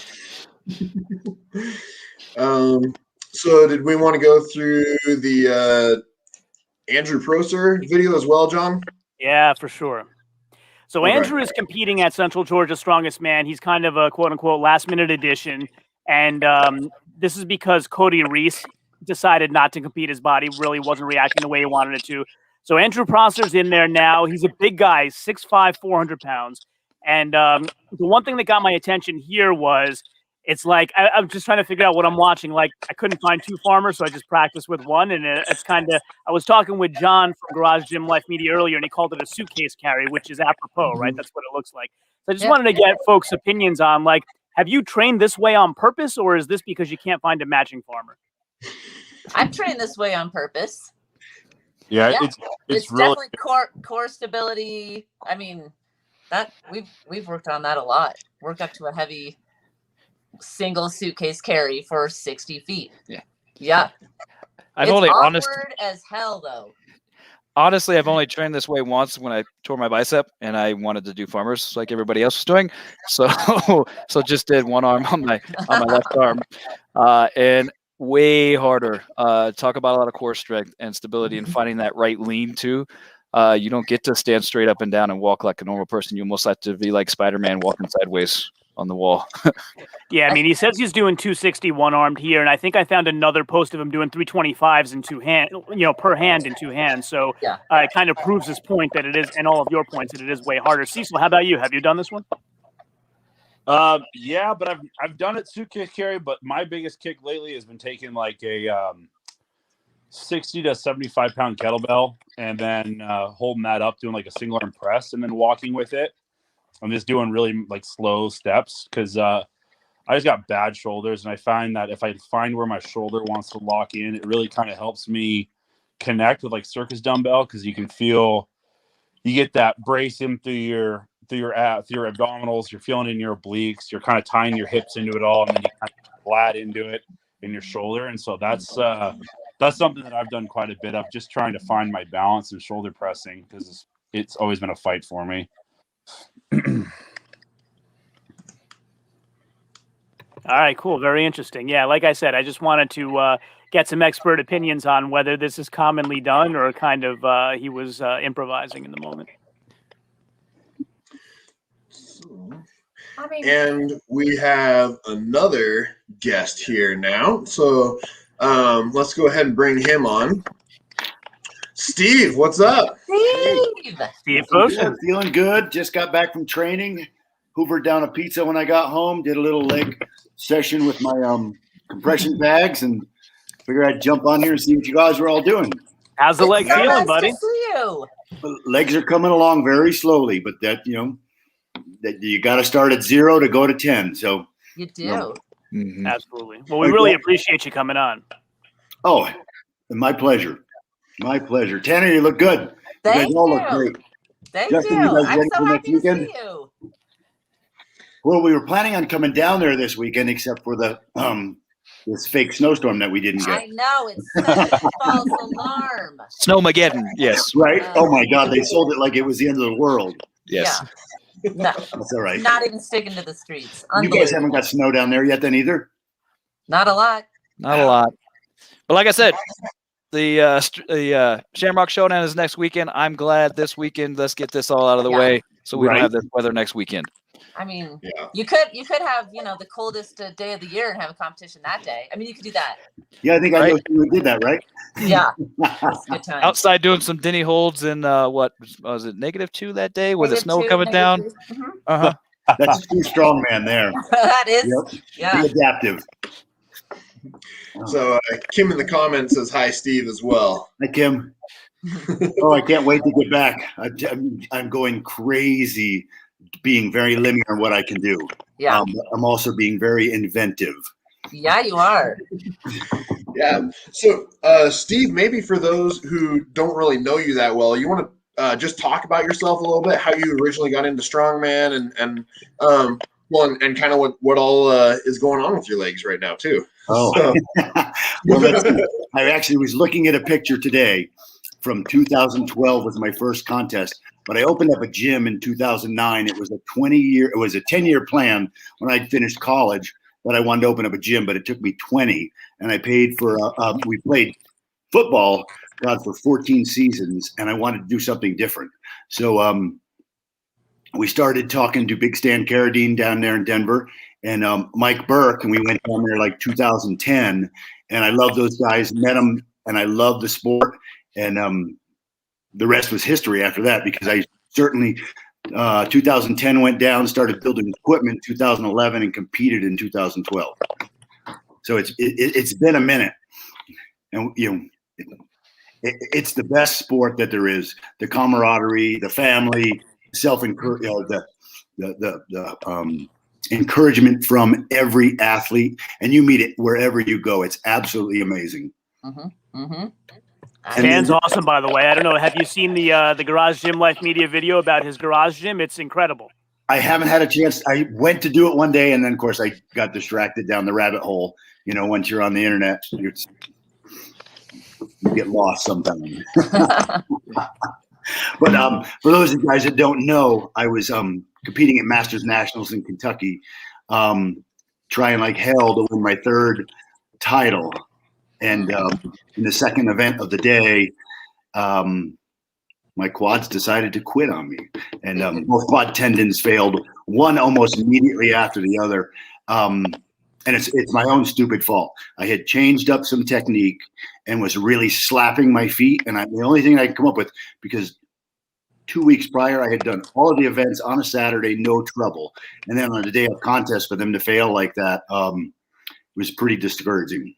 So did we want to go through the Andrew Prosser video as well, John? Yeah, for sure. So Okay. Andrew is competing at Central Georgia's Strongest Man. He's kind of a quote-unquote last-minute addition. And this is because Cody Reese decided not to compete. His body really wasn't reacting the way he wanted it to. So Andrew Prosser's in there now. He's a big guy, 6'5", 400 pounds. And the one thing that got my attention here was it's like I'm just trying to figure out what I'm watching. Like I couldn't find two farmers, so I just practiced with one. And it's kind of I was talking with John from Garage Gym Life Media earlier, and he called it a suitcase carry, which is apropos, right? That's what it looks like. So I just wanted to get folks' opinions on like, have you trained this way on purpose, or is this because you can't find a matching farmer? I've trained this way on purpose. Yeah, Yeah. it's really definitely core stability. I mean, that we've worked on that a lot. Work up to a heavy single suitcase carry for 60 feet. Yeah. I've It's only awkward as hell though. honestly, I've only trained this way once when I tore my bicep and I wanted to do farmers like everybody else was doing. So so just did one arm on my left arm, and way harder. Talk about a lot of core strength and stability and finding that right lean too. You don't get to stand straight up and down and walk like a normal person. You almost have to be like Spider-Man walking sideways on the wall. Yeah, I mean, he says he's doing 260 one-armed here, and I think I found another post of him doing 325s in two hand, per hand in two hands. So it kind of proves his point that it is, and all of your points that it is way harder. Cecil, how about you? Have you done this one? Yeah, but I've done it suitcase carry, but my biggest kick lately has been taking like a 60 to 75 pound kettlebell and then holding that up, doing like a single arm press, and then walking with it. I'm just doing really like slow steps because I just got bad shoulders, and I find that if I find where my shoulder wants to lock in, it really kind of helps me connect with like circus dumbbell, because you can feel you get that brace in through your abdominals, you're feeling it in your obliques, you're kind of tying your hips into it all, and then you kind of flat into it in your shoulder. And so that's something that I've done quite a bit of, just trying to find my balance in shoulder pressing, because it's always been a fight for me. All right, cool. Very interesting. Yeah, like I said, I just wanted to get some expert opinions on whether this is commonly done or kind of he was improvising in the moment. And we have another guest here now. So let's go ahead and bring him on. Steve, what's up? Steve Potion. Feeling good. Just got back from training. Hoovered down a pizza when I got home. Did a little leg session with my compression bags, and figured I'd jump on here and see what you guys were all doing. How's the leg feeling, Nice buddy? to see you. Legs are coming along very slowly, but that that you got to start at 0 to go to 10. So You do. Absolutely. Well, we really appreciate you coming on. Oh, my pleasure. My pleasure. Tanner, you look good. Thank you guys all you. look great. Thank Justin, you. you guys I'm ready so for next happy to weekend? see you. Well, we were planning on coming down there this weekend, except for the this fake snowstorm that we didn't get. I know, it's such a false alarm. Snowmageddon, yes. Right? Oh my God, they sold it like it was the end of the world. Yes. Yeah. No, That's all right. not even sticking to the streets. You guys haven't got snow down there yet, then either. Not a lot. Not a lot. But like I said, the Shamrock Showdown is next weekend. I'm glad this weekend. Let's get this all out of the way so we don't have this weather next weekend. I mean, you could have the coldest day of the year and have a competition that day. I mean, you could do that. Yeah, I think I know who did that, right? Yeah, it's a good time. Outside doing some Denny holds in what was it, -2 that day with the snow coming down. Mm-hmm. That's too Strongman there. That is, yeah. Be adaptive. So Kim in the comments says hi, Steve, as well. Hi, Kim. Oh, I can't wait to get back. I'm going crazy, being very limited on what I can do. Yeah. I'm also being very inventive. Yeah, you are. Yeah. So, Steve, maybe for those who don't really know you that well, you want to just talk about yourself a little bit, how you originally got into Strongman, and kind of what all is going on with your legs right now too. Oh, so. Well, I actually was looking at a picture today from 2012 was my first contest, but I opened up a gym in 2009. It was a 10-year plan when I'd finished college that I wanted to open up a gym, but it took me 20, and I paid for we played football, God, for 14 seasons, and I wanted to do something different. So we started talking to Big Stan Carradine down there in Denver, and Mike Burke, and we went down there like 2010, and I love those guys, met them, and I love the sport, and the rest was history after that, because I certainly 2010 went down, started building equipment in 2011, and competed in 2012. So it's been a minute, and it's the best sport that there is. The camaraderie, the family, the encouragement from every athlete, and you meet it wherever you go. It's absolutely amazing. Stan's awesome, by the way. I don't know. Have you seen the Garage Gym Life Media video about his garage gym? It's incredible. I haven't had a chance. I went to do it one day, and then, of course, I got distracted down the rabbit hole. You know, once you're on the internet, you get lost sometimes. But for those of you guys that don't know, I was competing at Masters Nationals in Kentucky, trying like hell to win my third title. And in the second event of the day, my quads decided to quit on me, and both quad tendons failed, one almost immediately after the other. And it's my own stupid fault. I had changed up some technique and was really slapping my feet. And the only thing I could come up with, because 2 weeks prior, I had done all of the events on a Saturday, no trouble. And then on the day of contest, for them to fail like that was pretty discouraging.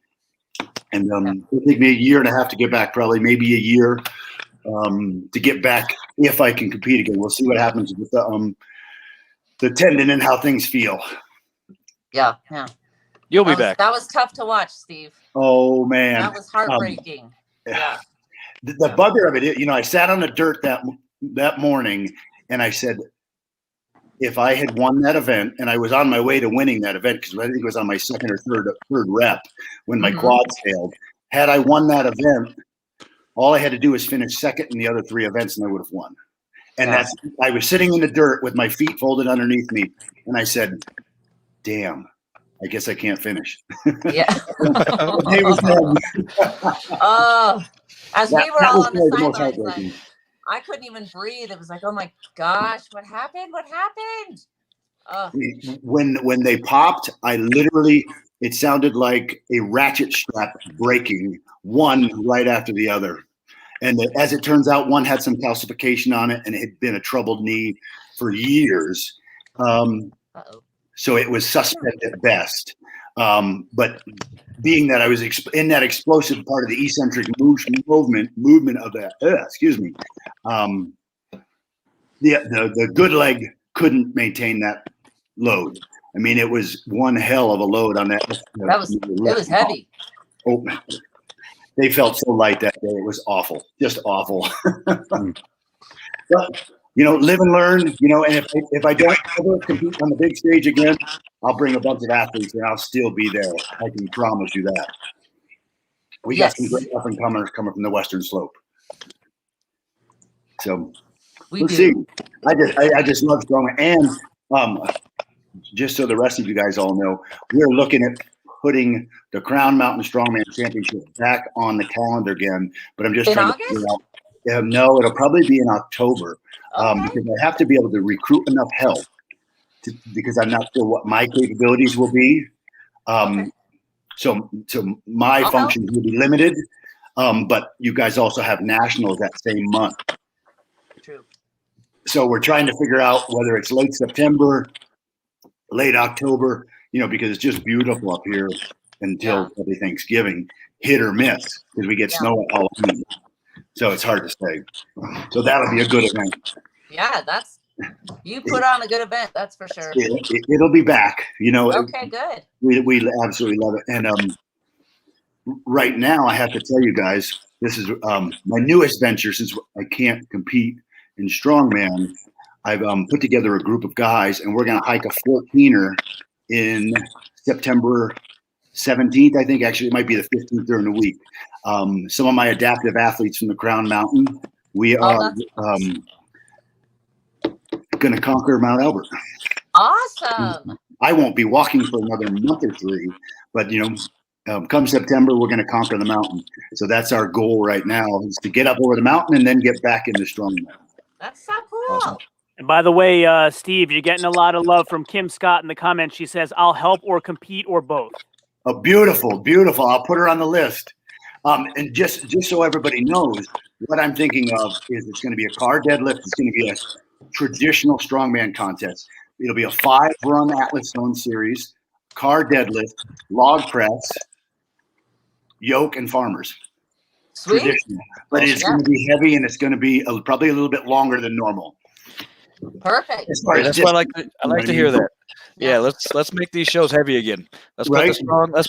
And it'll take me a year and a half to get back, probably maybe a year to get back if I can compete again. We'll see what happens with the tendon and how things feel. Yeah. You'll be back. That was tough to watch, Steve. Oh, man. That was heartbreaking. Yeah. The bugger of it, I sat on the dirt that morning, and I said, if I had won that event, and I was on my way to winning that event, because I think it was on my second or third rep when my quads failed. Had I won that event, all I had to do was finish second in the other three events, and I would have won. And I was sitting in the dirt with my feet folded underneath me, and I said, damn, I guess I can't finish. Yeah. It was as we were all on the sidelines, heartbreaking. I couldn't even breathe. It was like, oh my gosh, what happened? What happened? When they popped, it sounded like a ratchet strap breaking, one right after the other. And as it turns out, one had some calcification on it, and it had been a troubled knee for years. So it was suspect at best. But being that I was in that explosive part of the eccentric movement of that, the good leg couldn't maintain that load. I mean, it was one hell of a load on that. It was heavy. Oh, they felt so light that day. It was awful, just awful. But, live and learn, and if I don't ever compete on the big stage again, I'll bring a bunch of athletes and I'll still be there. I can promise you that. We got some great up and comers coming from the Western Slope. So we'll see. I just love Strongman. And just so the rest of you guys all know, we're looking at putting the Crown Mountain Strongman Championship back on the calendar again. But I'm just trying to figure out. No, it'll probably be in October. Because I have to be able to recruit enough help because I'm not sure what my capabilities will be. So my functions will be limited. But you guys also have nationals that same month. True. So we're trying to figure out whether it's late September, late October, because it's just beautiful up here until probably Thanksgiving, hit or miss, because we get snow at Halloween. So it's hard to say. So that'll be a good event. Yeah, you put on a good event, that's for sure. It'll be back. Okay, good. We absolutely love it. And right now, I have to tell you guys, this is my newest venture since I can't compete in Strongman. I've put together a group of guys, and we're going to hike a 14er in September 17th, I think. Actually, it might be the 15th during the week. Some of my adaptive athletes from the Crown Mountain, we are going to conquer Mount Albert. Awesome. I won't be walking for another month or three, but come September, we're going to conquer the mountain. So that's our goal right now, is to get up over the mountain and then get back into Strongman. That's so cool. Awesome. And by the way, Steve, you're getting a lot of love from Kim Scott in the comments. She says, I'll help or compete or both. Oh, beautiful, beautiful. I'll put her on the list. And just so everybody knows, what I'm thinking of is it's going to be a car deadlift. It's going to be a traditional strongman contest. It'll be a 5-run Atlas Zone series, car deadlift, log press, yoke, and farmers. Sweet. Traditional. But it's going to be heavy, and it's going to be probably a little bit longer than normal. Perfect. Great. That's what I like to hear that. Yeah, Yeah. let's make these shows heavy again. Let's Right?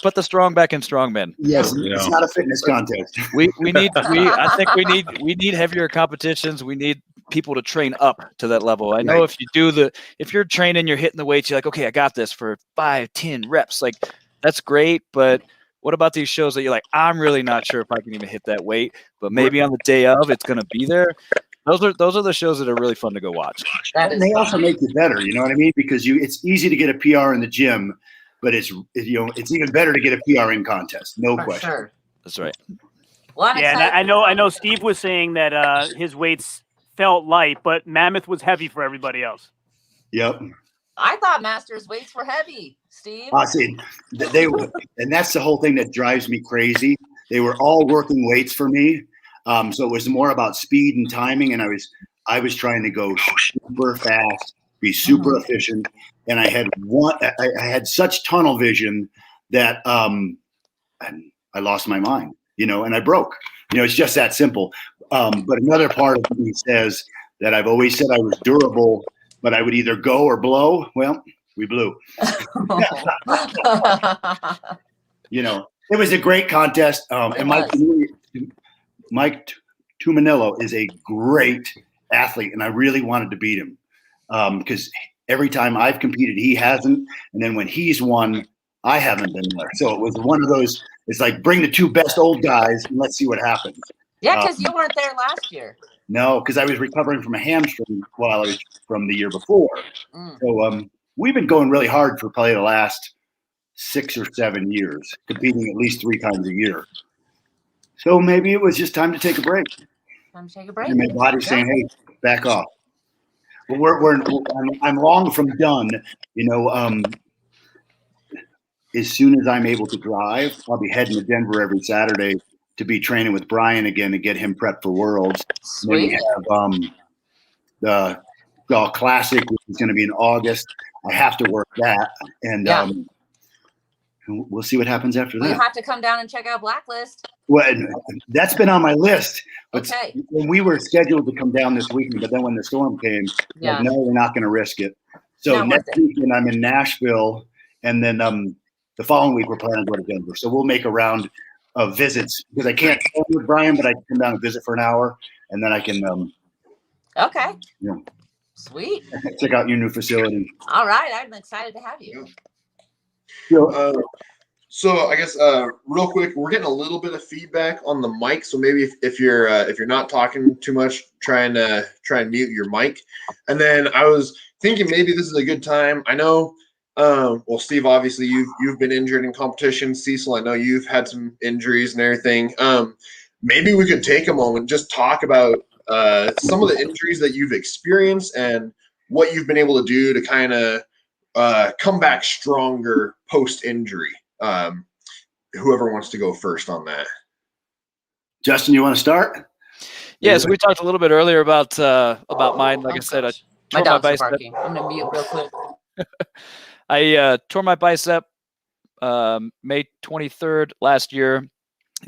put the strong back in strongmen. Yes, Yeah. it's not a fitness contest. I think we need heavier competitions. We need people to train up to that level. I know Right. if you're training, you're hitting the weights, you're like, okay, I got this for 5-10 reps. Like that's great, but what about these shows that you're like, I'm really not sure if I can even hit that weight, but maybe on the day of it's gonna be there. Those are the shows that are really fun to go watch. That And is they also make you better, you know what I mean? Because it's easy to get a PR in the gym, but it's even better to get a PR in contest. No for question. sure. That's right. Well, I'm Yeah, and excited. I know Steve was saying that his weights felt light, but Mammoth was heavy for everybody else. Yep. I thought Masters weights were heavy, Steve. I see. They were, and that's the whole thing that drives me crazy. They were all working weights for me, so it was more about speed and timing. And I was trying to go super fast, be super efficient, and I had such tunnel vision that I lost my mind, and I broke. It's just that simple. But another part of me says that I've always said I was durable, but I would either go or blow. Well, we blew. It was a great contest. And Mike Tumanillo is a great athlete, and I really wanted to beat him because every time I've competed, he hasn't. And then when he's won, I haven't been there. So it was one of those, it's like bring the two best old guys and let's see what happens. Yeah, because you weren't there last year. No, because I was recovering from a hamstring from the year before. So we've been going really hard for probably the last 6 or 7 years, competing at least 3 times a year. So maybe it was just time to take a break. Time to take a break. And my body's saying, "Hey, back off." But I'm long from done. As soon as I'm able to drive, I'll be heading to Denver every Saturday to be training with Brian again to get him prepped for Worlds. Sweet. Then we have the Classic, which is going to be in August. I have to work that, and we'll see what happens after that. You have to come down and check out Blacklist. Well, that's been on my list. But Okay. when we were scheduled to come down this weekend, but then when the storm came, Yeah. no, we're not going to risk it. So Not next worth it. weekend I'm in Nashville, and then the following week we're planning to go to Denver. So we'll make a round of visits because I can't go with Brian, but I can come down and visit for an hour, and then I can Okay. Yeah. Sweet. check out your new facility. All right. I'm excited to have you. So I guess real quick, we're getting a little bit of feedback on the mic. So maybe if you're not talking too much, try and mute your mic. And then I was thinking maybe this is a good time. I know, well, Steve, obviously you've been injured in competition. Cecil, I know you've had some injuries and everything. Maybe we could take a moment, just talk about some of the injuries that you've experienced and what you've been able to do to kind of come back stronger post-injury. Whoever wants to go first on that. Justin, you want to start? Yeah, so we talked a little bit earlier about mine. Like I said, I My tore my dogs are bicep. barking. I'm gonna mute real quick. I tore my bicep May 23rd last year.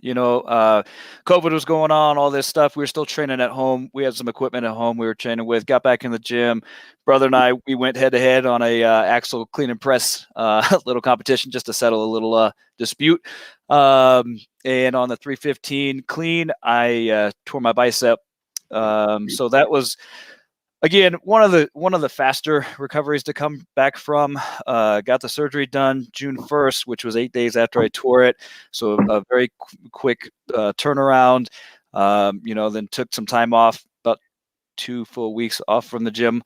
COVID was going on, all this stuff. We were still training at home. We had some equipment at home we were training with, got back in the gym. Brother and I, we went head to head on a axle clean and press little competition just to settle a little dispute. And on the 315 clean, I tore my bicep. So that was, again, one of the faster recoveries to come back from. Got the surgery done June 1st, which was 8 days after I tore it. So a very quick turnaround. Then took some time off, about 2 full weeks off from the gym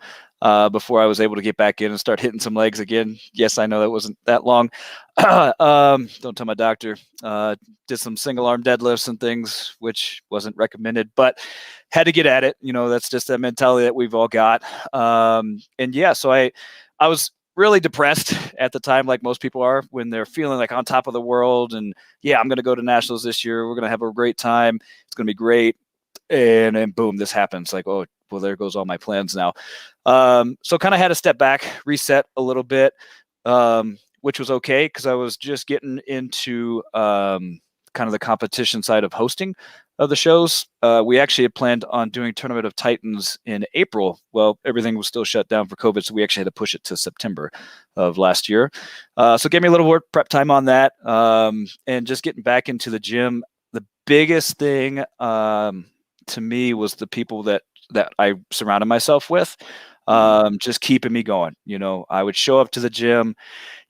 before I was able to get back in and start hitting some legs again. Yes, I know that wasn't that long. Don't tell my doctor. Did some single arm deadlifts and things, which wasn't recommended, but had to get at it. That's just that mentality that we've all got. So I was really depressed at the time, like most people are, when they're feeling like on top of the world. And I'm going to go to nationals this year. We're going to have a great time. It's going to be great. and then boom, this happens. Like, oh, well, there goes all my plans now. So kind of had to step back, reset a little bit, which was okay because I was just getting into kind of the competition side of hosting of the shows. We actually had planned on doing Tournament of Titans in April. Well, everything was still shut down for COVID, so we actually had to push it to September of last year. So gave me a little more prep time on that, and just getting back into the gym. The biggest thing to me was the people that I surrounded myself with, just keeping me going. You know, I would show up to the gym.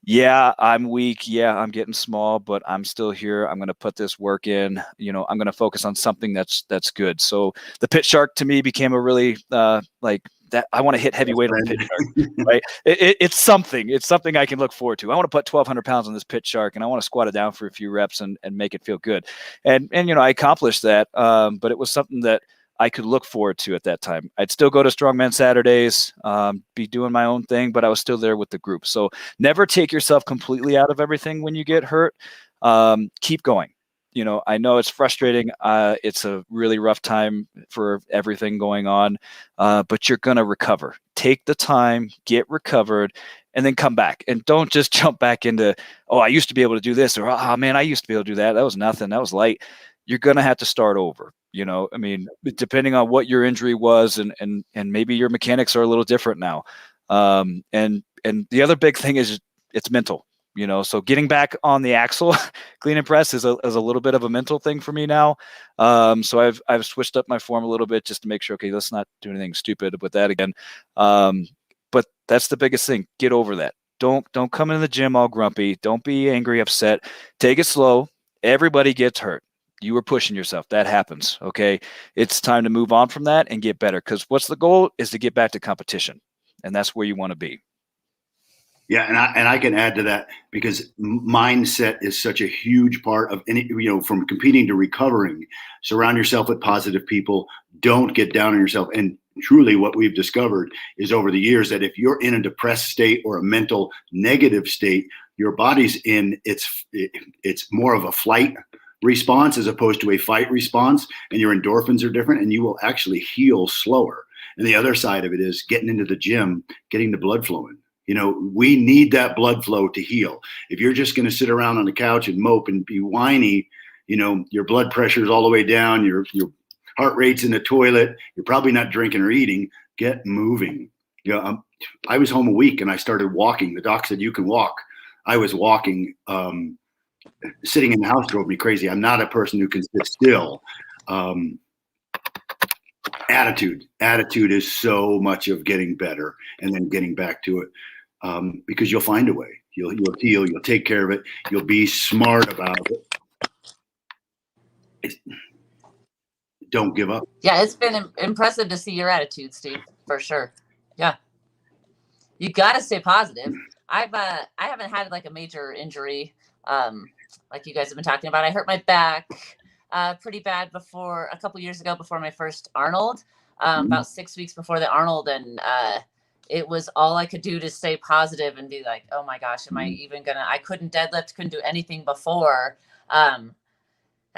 Yeah, I'm weak. Yeah, I'm getting small, but I'm still here. I'm going to put this work in. You know, I'm going to focus on something that's good. So the pit shark to me became a really like that. I want to hit heavyweight on the pit shark, right? It's something. It's something I can look forward to. I want to put 1,200 pounds on this pit shark, and I want to squat it down for a few reps and make it feel good. And you know, I accomplished that. But it was something that I could look forward to at that time. I'd still go to Strongman Saturdays, be doing my own thing, but I was still there with the group. So never take yourself completely out of everything when you get hurt. Keep going. You know, I know it's frustrating. It's a really rough time for everything going on, but you're going to recover. Take the time, get recovered, and then come back. And don't just jump back into, oh, I used to be able to do this, or, oh, man, I used to be able to do that. That was nothing. That was light. You're going to have to start over. You know, I mean, depending on what your injury was, and maybe your mechanics are a little different now. And the other big thing is it's mental. You know, so getting back on the axle, clean and press is a little bit of a mental thing for me now. So I've switched up my form a little bit just to make sure, okay, let's not do anything stupid with that again. But that's the biggest thing. Get over that. Don't come into the gym all grumpy. Don't be angry, upset. Take it slow. Everybody gets hurt. You were pushing yourself. That happens. Okay. It's time to move on from that and get better. Because what's the goal is to get back to competition. And that's where you want to be. Yeah. And I can add to that because mindset is such a huge part of any, you know, from competing to recovering. Surround yourself with positive people. Don't get down on yourself. And truly what we've discovered is over the years that if you're in a depressed state or a mental negative state, your body's in it's more of a flight response as opposed to a fight response, and your endorphins are different, and you will actually heal slower. And the other side of it is getting into the gym, getting the blood flowing. You know, we need that blood flow to heal. If you're just going to sit around on the couch and mope and be whiny, you know, your blood pressure is all the way down, your heart rate's in the toilet, you're probably not drinking or eating. Get moving. You know, I was home a week and I started walking. The doc said you can walk. I was walking. Sitting in the house drove me crazy. I'm not a person who can sit still. Attitude is so much of getting better and then getting back to it, because you'll find a way. You'll heal. You'll take care of it. You'll be smart about it. Don't give up. Yeah, it's been impressive to see your attitude, Steve, for sure. Yeah, you got to stay positive. I haven't had like a major injury. Like you guys have been talking about. I hurt my back pretty bad a couple years ago before my first Arnold, about 6 weeks before the Arnold. And it was all I could do to stay positive and be like, oh my gosh, am I even I couldn't deadlift, couldn't do anything before. And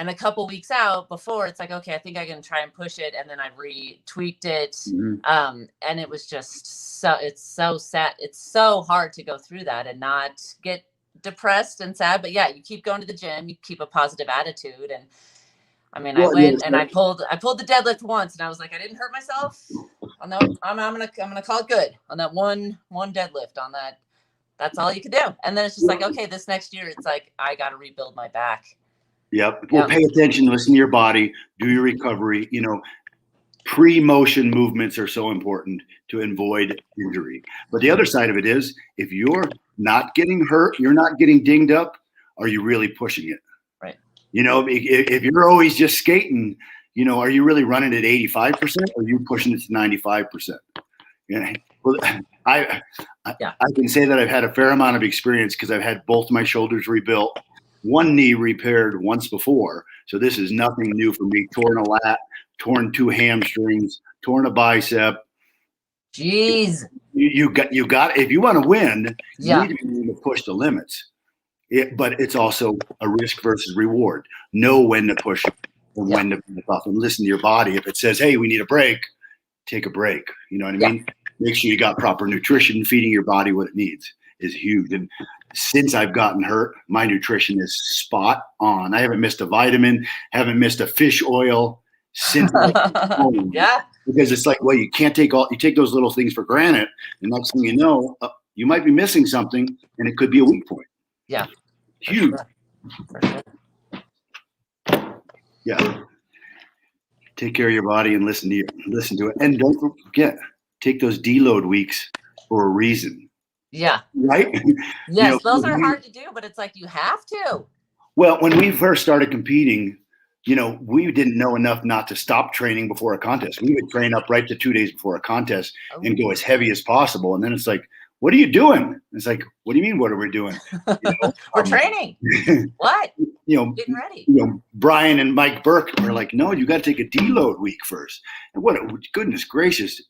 a couple weeks out before, it's like, okay, I think I can try and push it. And then I retweaked it. And it was just it's so sad. It's so hard to go through that and not get depressed and sad. But yeah, you keep going to the gym, you keep a positive attitude. And I mean, I went and I pulled the deadlift once and I was like, I didn't hurt myself. Oh no, I'm gonna call it good on that one deadlift on that. That's all you can do. And then it's just like, okay, this next year, it's like, I got to rebuild my back. Yep. Well, pay attention, listen to your body, do your recovery. You know, pre-motion movements are so important to avoid injury. But the other side of it is, if you're not getting hurt, you're not getting dinged up, are you really pushing it? Right. You know, if you're always just skating, you know, are you really running at 85% or are you pushing it to 95%? Yeah. Well, I can say that I've had a fair amount of experience because I've had both my shoulders rebuilt, one knee repaired once before. So this is nothing new for me. Torn a lat, torn 2 hamstrings, torn a bicep. Jeez. You got if you want to win, you need to be able to push the limits. But it's also a risk versus reward. Know when to push and when to back off, and listen to your body. If it says, hey, we need a break, take a break. You know what I mean? Make sure you got proper nutrition, feeding your body what it needs is huge. And since I've gotten hurt, my nutrition is spot on. I haven't missed a vitamin, haven't missed a fish oil since Yeah. because it's like, well, you can't take you take those little things for granted. And next thing you know, you might be missing something and it could be a weak point. Yeah. Huge. For sure. Yeah. Take care of your body and listen to it. And don't forget, take those deload weeks for a reason. Yeah. Right? Yes, those are hard to do, but it's like you have to. Well, when we first started competing, we didn't know enough not to stop training before a contest. We would train up right to 2 days before a contest and go as heavy as possible. And then it's like, what are you doing? It's like, what do you mean, what are we doing? We're training. What? Getting ready. Brian and Mike Burke are like, no, you got to take a deload week first. And goodness gracious,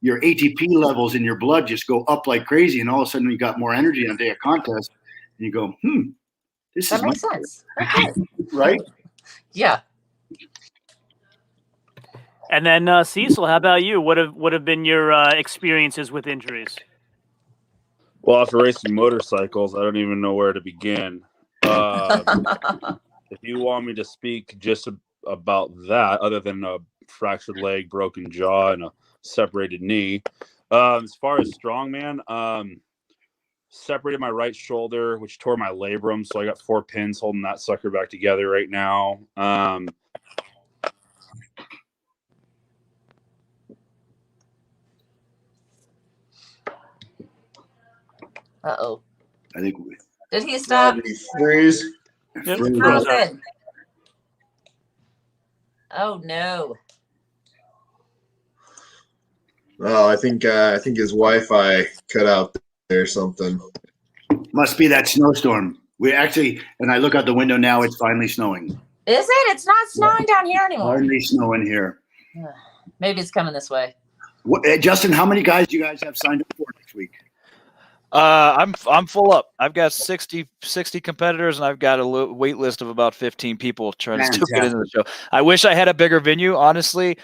your ATP levels in your blood just go up like crazy. And all of a sudden you got more energy on a day of contest. And you go, that makes sense. Okay. Right? Yeah. And then Cecil, how about you? What have been your experiences with injuries? Well, after racing motorcycles, I don't even know where to begin. If you want me to speak just about that, other than a fractured leg, broken jaw, and a separated knee, as far as strongman, separated my right shoulder, which tore my labrum, so I got 4 pins holding that sucker back together right now. Uh-oh. I think Did he stop? Freeze. Yep. Frozen. Oh no. Oh, I think his Wi-Fi cut out there or something. must be that snowstorm. We actually, and I look out the window now, it's finally snowing. Is it? It's not snowing down here anymore. Finally snowing here. Maybe it's coming this way. Justin, how many guys do you guys have signed up for next week? I'm full up. I've got 60 competitors, and I've got a wait list of about 15 people trying to still get into the show. I wish I had a bigger venue, honestly.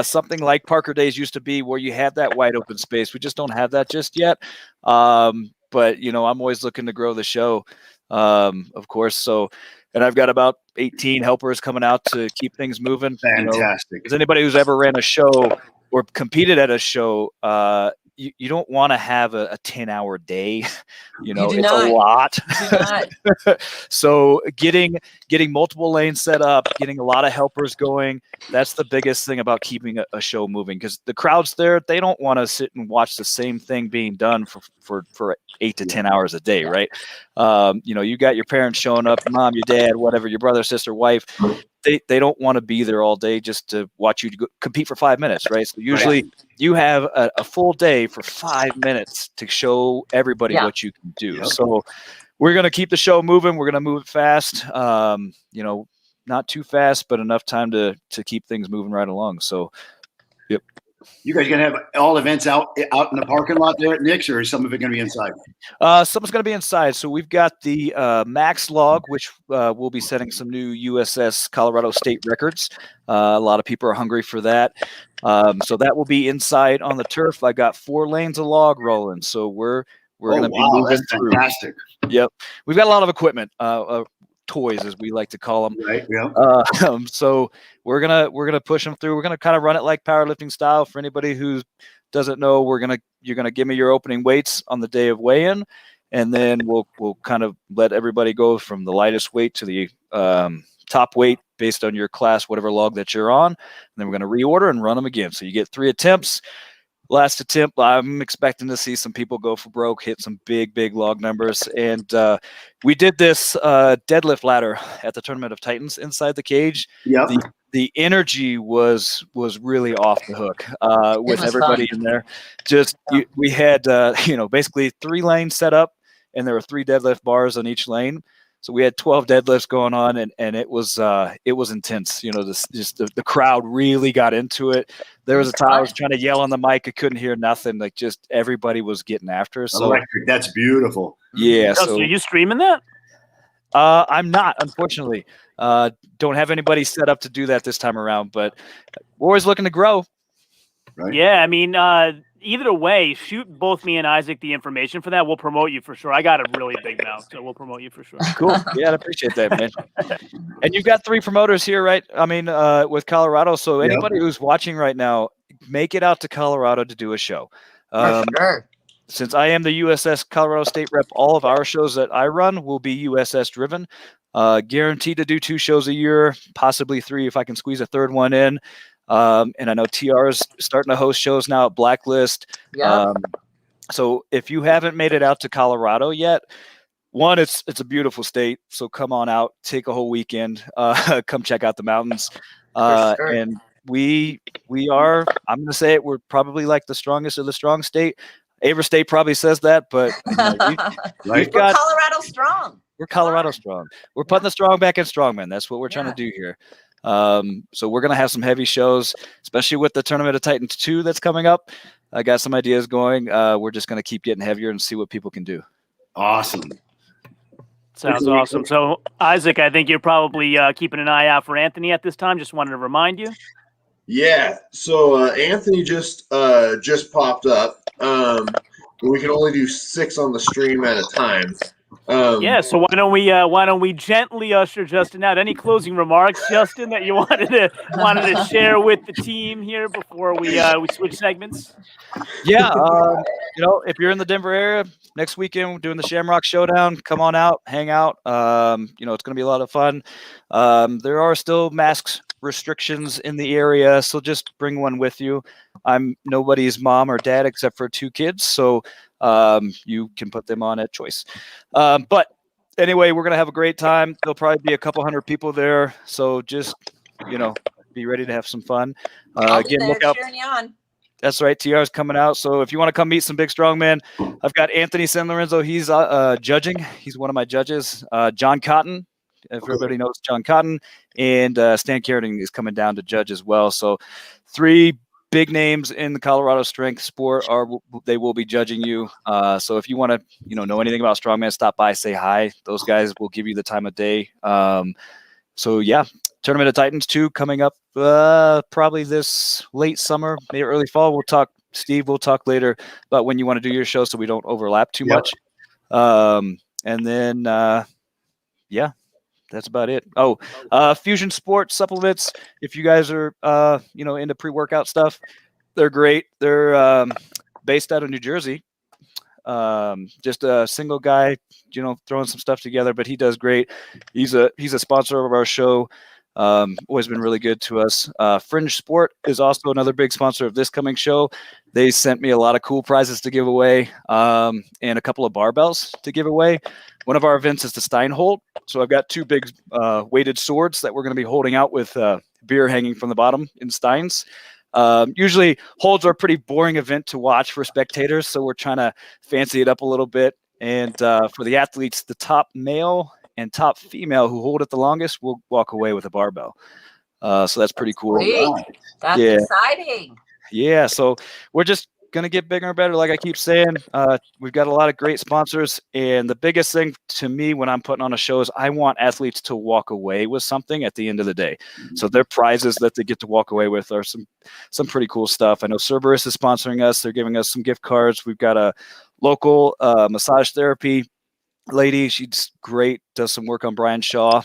Something like Parker Days used to be, where you had that wide open space. We just don't have that just yet. But I'm always looking to grow the show, of course. So, and I've got about 18 helpers coming out to keep things moving. Fantastic. As anybody who's ever ran a show or competed at a show, you don't want to have a 10-hour day. It's a lot. So getting multiple lanes set up, getting a lot of helpers going, that's the biggest thing about keeping a show moving, because the crowds there, they don't want to sit and watch the same thing being done for 8 to 10 hours a day, right? You got your parents showing up, mom, your dad, whatever, your brother, sister, wife. They don't want to be there all day just to watch you compete for 5 minutes, right? So usually you have a full day for 5 minutes to show everybody what you can do. Yep. So we're going to keep the show moving. We're going to move it fast, not too fast, but enough time to keep things moving right along. So, yep. You guys going to have all events out in the parking lot there at Nick's, or is some of it going to be inside? Some is going to be inside. So we've got the Max Log, which will be setting some new USS Colorado state records. A lot of people are hungry for that. So that will be inside on the turf. I got 4 lanes of log rolling. So we're going to be moving through. Fantastic. Yep. We've got a lot of equipment. Toys, as we like to call them. Right. Yeah. So we're gonna push them through. We're gonna kind of run it like powerlifting style. For anybody who doesn't know, you're gonna give me your opening weights on the day of weigh-in, and then we'll kind of let everybody go from the lightest weight to the top weight based on your class, whatever log that you're on. And then we're gonna reorder and run them again. So you get 3 attempts. Last attempt, I'm expecting to see some people go for broke, hit some big log numbers. And we did this deadlift ladder at the Tournament of Titans inside the cage. Yep. The energy was really off the hook with everybody in there. We had basically 3 lanes set up, and there were 3 deadlift bars on each lane. So we had 12 deadlifts going on, and it was intense. The crowd really got into it. There was a time I was trying to yell on the mic, I couldn't hear nothing. Like, just everybody was getting after us. So, electric, that's beautiful. Yeah. So are you streaming that? I'm not, unfortunately. Don't have anybody set up to do that this time around, but we're always looking to grow. Right. Yeah, I mean, either way, shoot both me and Isaac the information for that. We'll promote you for sure. I got a really big mouth, so we'll promote you for sure. Cool. Yeah, I appreciate that, man. And you've got 3 promoters here, right? I mean, with Colorado. So Yep. anybody who's watching right now, make it out to Colorado to do a show. Sure. Since I am the USS Colorado State rep, all of our shows that I run will be USS driven. Guaranteed to do 2 shows a year, possibly 3 if I can squeeze a 3rd one in. And I know TR is starting to host shows now at Blacklist. Yeah. So if you haven't made it out to Colorado yet, one, it's a beautiful state. So come on out, take a whole weekend, come check out the mountains. Sure. And we are, I'm going to say it, we're probably like the strongest of the strong state. Aver State probably says that, but we've got Colorado strong. We're Colorado strong. We're putting the strong back in strongman. That's what we're trying to do here. So we're going to have some heavy shows, especially with the Tournament of Titans 2 that's coming up. I got some ideas going. We're just going to keep getting heavier and see what people can do. Awesome. Sounds awesome. So, Isaac, I think you're probably keeping an eye out for Anthony at this time. Just wanted to remind you. Yeah. So Anthony just popped up. We can only do 6 on the stream at a time. Yeah, so why don't we gently usher Justin out? Any closing remarks, Justin, that you wanted to share with the team here before we switch segments? Yeah, if you're in the Denver area next weekend, we're doing the Shamrock Showdown. Come on out, hang out. It's going to be a lot of fun. There are still masks restrictions in the area, so just bring one with you. I'm nobody's mom or dad except for 2 kids, so you can put them on at choice. But anyway, we're going to have a great time. There'll probably be a couple hundred people there, so just be ready to have some fun. Again, look out. Cheering you on. That's right. TR is coming out. So if you want to come meet some big strongmen, I've got Anthony San Lorenzo. He's judging. He's one of my judges. John Cotton, if everybody knows John Cotton, and Stan Carradine is coming down to judge as well. So 3 big names in the Colorado strength sport they will be judging you. So if you want to know anything about strongman, stop by, say hi. Those guys will give you the time of day. So yeah, Tournament of Titans 2 coming up probably this late summer, maybe early fall. Steve will talk later about when you want to do your show so we don't overlap too much. And then that's about it. Fusion Sports supplements. If you guys are into pre-workout stuff, they're great. They're based out of New Jersey. Just a single guy, throwing some stuff together, but he does great. He's a sponsor of our show. Always been really good to us. Fringe Sport is also another big sponsor of this coming show. They sent me a lot of cool prizes to give away, and a couple of barbells to give away. One of our events is the Steinholt. So I've got 2 big weighted swords that we're going to be holding out with beer hanging from the bottom in steins. Usually holds are a pretty boring event to watch for spectators, so we're trying to fancy it up a little bit. And for the athletes, the top male and top female who hold it the longest will walk away with a barbell. So that's pretty cool. Sweet. That's exciting. Yeah, so we're just going to get bigger and better. Like I keep saying, we've got a lot of great sponsors. And the biggest thing to me when I'm putting on a show is I want athletes to walk away with something at the end of the day. So their prizes that they get to walk away with are some pretty cool stuff. I know Cerberus is sponsoring us. They're giving us some gift cards. We've got a local massage therapy lady. She's great. Does some work on Brian Shaw,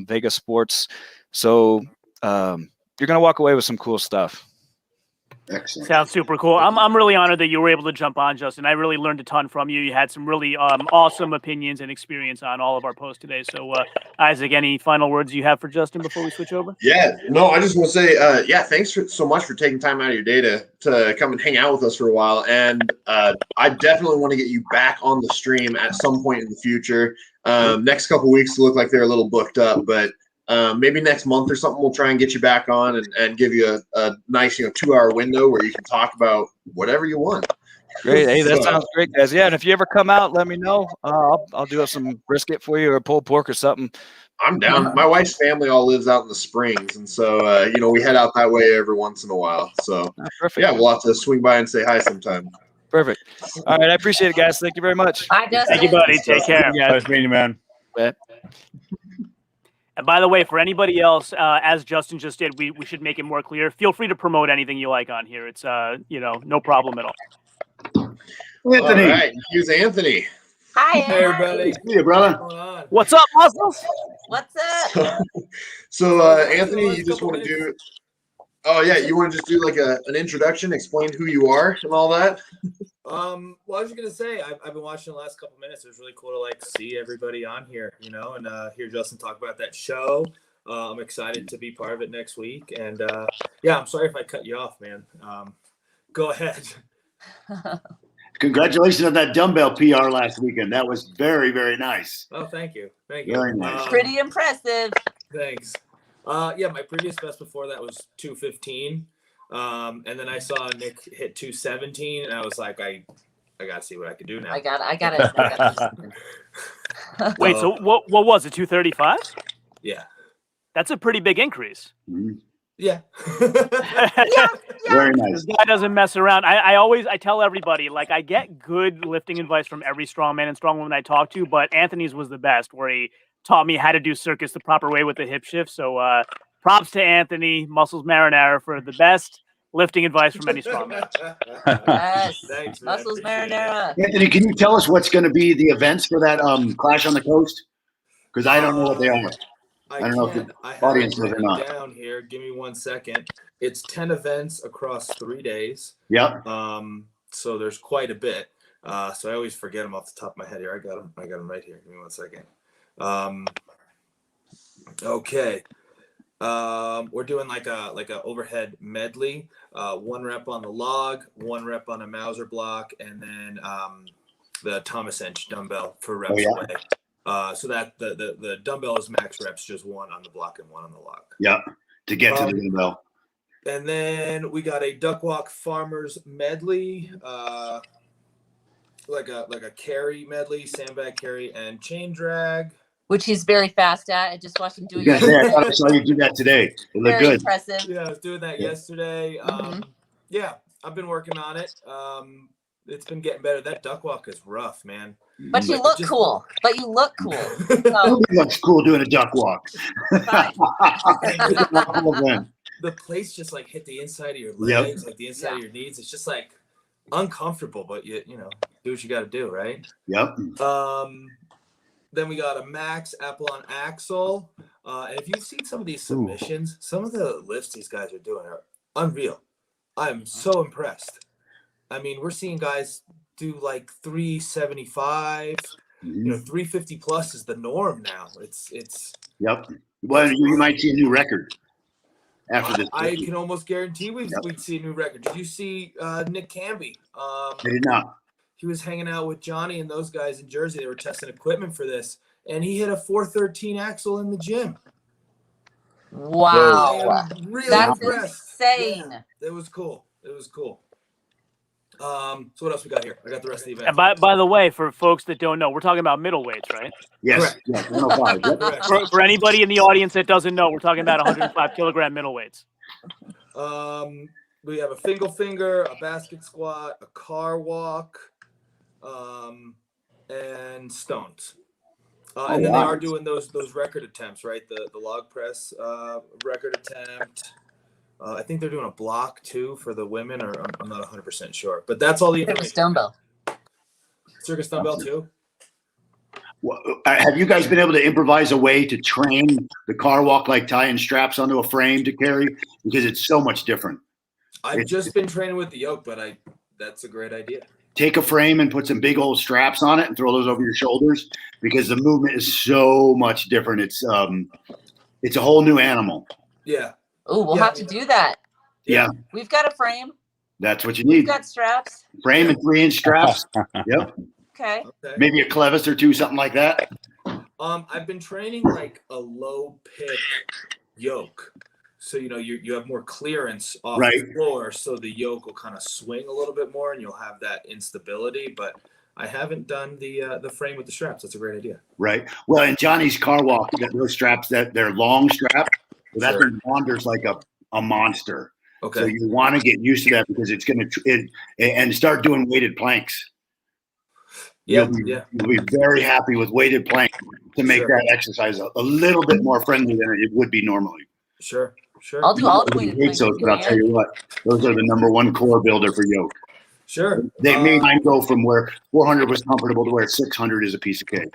Vegas Sports. So you're going to walk away with some cool stuff. Excellent. Sounds super cool. I'm really honored that you were able to jump on, Justin. I really learned a ton from you. You had some really awesome opinions and experience on all of our posts today. So, Isaac, any final words you have for Justin before we switch over? Yeah, no, I just want to say, thanks so much for taking time out of your day to come and hang out with us for a while. And I definitely want to get you back on the stream at some point in the future. Next couple weeks look like they're a little booked up, but maybe next month or something, we'll try and get you back on and give you a nice 2-hour window where you can talk about whatever you want. Great. Hey, that sounds great, guys. Yeah, and if you ever come out, let me know. I'll do some brisket for you or pulled pork or something. I'm down. My wife's family all lives out in the Springs, and so we head out that way every once in a while. So perfect. Yeah, we'll have to swing by and say hi sometime. Perfect. All right, I appreciate it, guys. Thank you very much. Bye, Justin. Thank you, buddy. Take care. Nice meeting you, man. Yeah. And by the way, for anybody else, as Justin just did, we should make it more clear. Feel free to promote anything you like on here. It's no problem at all. Anthony. All right, here's Anthony. Hi, Hey, everybody. See you, brother. What's going on? What's up, Muscles? What's up? So Actually, Anthony, last you just couple want to do? minutes- Oh yeah, you want to just do like an introduction, explain who you are and all that? Well, I was just gonna say I've been watching the last couple minutes. It was really cool to like see everybody on here, and hear Justin talk about that show. I'm excited to be part of it next week, and yeah, I'm sorry if I cut you off, man. Go ahead. Congratulations on that dumbbell PR last weekend. That was very, very nice. Oh, thank you, thank you. Very nice. Pretty impressive. Thanks. Yeah, my previous best before that was 215. And then I saw Nick hit 217, and I was like, I gotta see what I can do now. I got it. Wait, so what was it? 235? Yeah. That's a pretty big increase. Mhm. Yeah. Very nice. This guy doesn't mess around. I tell everybody, like, I get good lifting advice from every strongman and strongwoman I talk to, but Anthony's was the best, where he taught me how to do circus the proper way with the hip shift. So props to Anthony, Muscles Marinara, for the best lifting advice from any strongman. Yes. Thanks, man. Muscles Appreciate it. marinara. Anthony, can you tell us what's going to be the events for that Clash on the Coast? Because I don't know what they are. I don't know if the I have audience it knows or written not. down here. Give me 1 second. It's 10 events across 3 days. Yep. So there's quite a bit. So I always forget them off the top of my head here. I got them right here. Give me 1 second. Okay. We're doing like a overhead medley. 1 rep on the log, 1 rep on a Mauser block, and then the Thomas Inch dumbbell for reps away. So that the dumbbell is max reps, just 1 on the block and 1 on the log. Yep. To get to the dumbbell. And then we got a duck walk farmers medley, like a carry medley, sandbag carry, and chain drag. Which he's very fast at. I just watched him doing Yeah, it. I thought I saw you do that today. It looked Very good. impressive. Yeah, I was doing that yesterday. Yeah, I've been working on it. It's been getting better. That duck walk is rough, man. But you look cool. But you look cool. So, Nobody looks cool doing a duck walk. The plates just like hit the inside of your legs, like the inside of your knees. It's just like uncomfortable, but you do what you got to do, right? Yep. Then we got a max apple on axle. And if you've seen some of these submissions, some of the lifts these guys are doing are unreal. I'm so impressed. I mean, we're seeing guys do like 375, 350 plus is the norm now. It's. Yep. Well, you might see a new record after this. I can almost guarantee we'd see a new record. Did you see Nick Camby? I did not. He was hanging out with Johnny and those guys in Jersey. They were testing equipment for this, and he hit a 413 axle in the gym. wow. I'm really That's impressed. insane. Yeah, it was cool. It was cool. So what else we got here? I got the rest of the event. And by the way, for folks that don't know, we're talking about middleweights, right? Yes. Correct. Yes. 105. Yep. Correct. For anybody in the audience that doesn't know, we're talking about 105 kilogram middleweights. We have a single finger, a basket squat, a car walk, and stones. And then they are doing those record attempts, right? The log press record attempt. I think they're doing a block too for the women, or I'm not 100% sure. But that's all the Circus information. dumbbell. Circus dumbbell too. Well, have you guys been able to improvise a way to train the car walk, like tying straps onto a frame to carry? Because it's so much different. I've just been training with the yoke, but that's a great idea. Take a frame and put some big old straps on it and throw those over your shoulders, because the movement is so much different. It's a whole new animal. Yeah. Oh, we'll have to do that. Yeah. We've got a frame. That's what you We've need. got straps. Frame and 3-inch straps. Yep. Okay. Okay. Maybe a clevis or two, something like that. I've been training like a low pick yoke. So, you have more clearance off the floor, so the yoke will kind of swing a little bit more and you'll have that instability. But I haven't done the frame with the straps. That's a great idea. Right. Well, in Johnny's car walk, you got those straps they're long straps. So that thing wanders like a monster. Okay. So you want to get used to that, because it's going to and start doing weighted planks. Yeah. You'll be very happy with weighted planks. to make Sure. that exercise a little bit more friendly than it would be normally. Sure. I'll do all the Nobody weighted hates planks. those, but I'll tell you what, those are the number one core builder for yoke. Sure. They made mine go from where 400 was comfortable to where 600 is a piece of cake.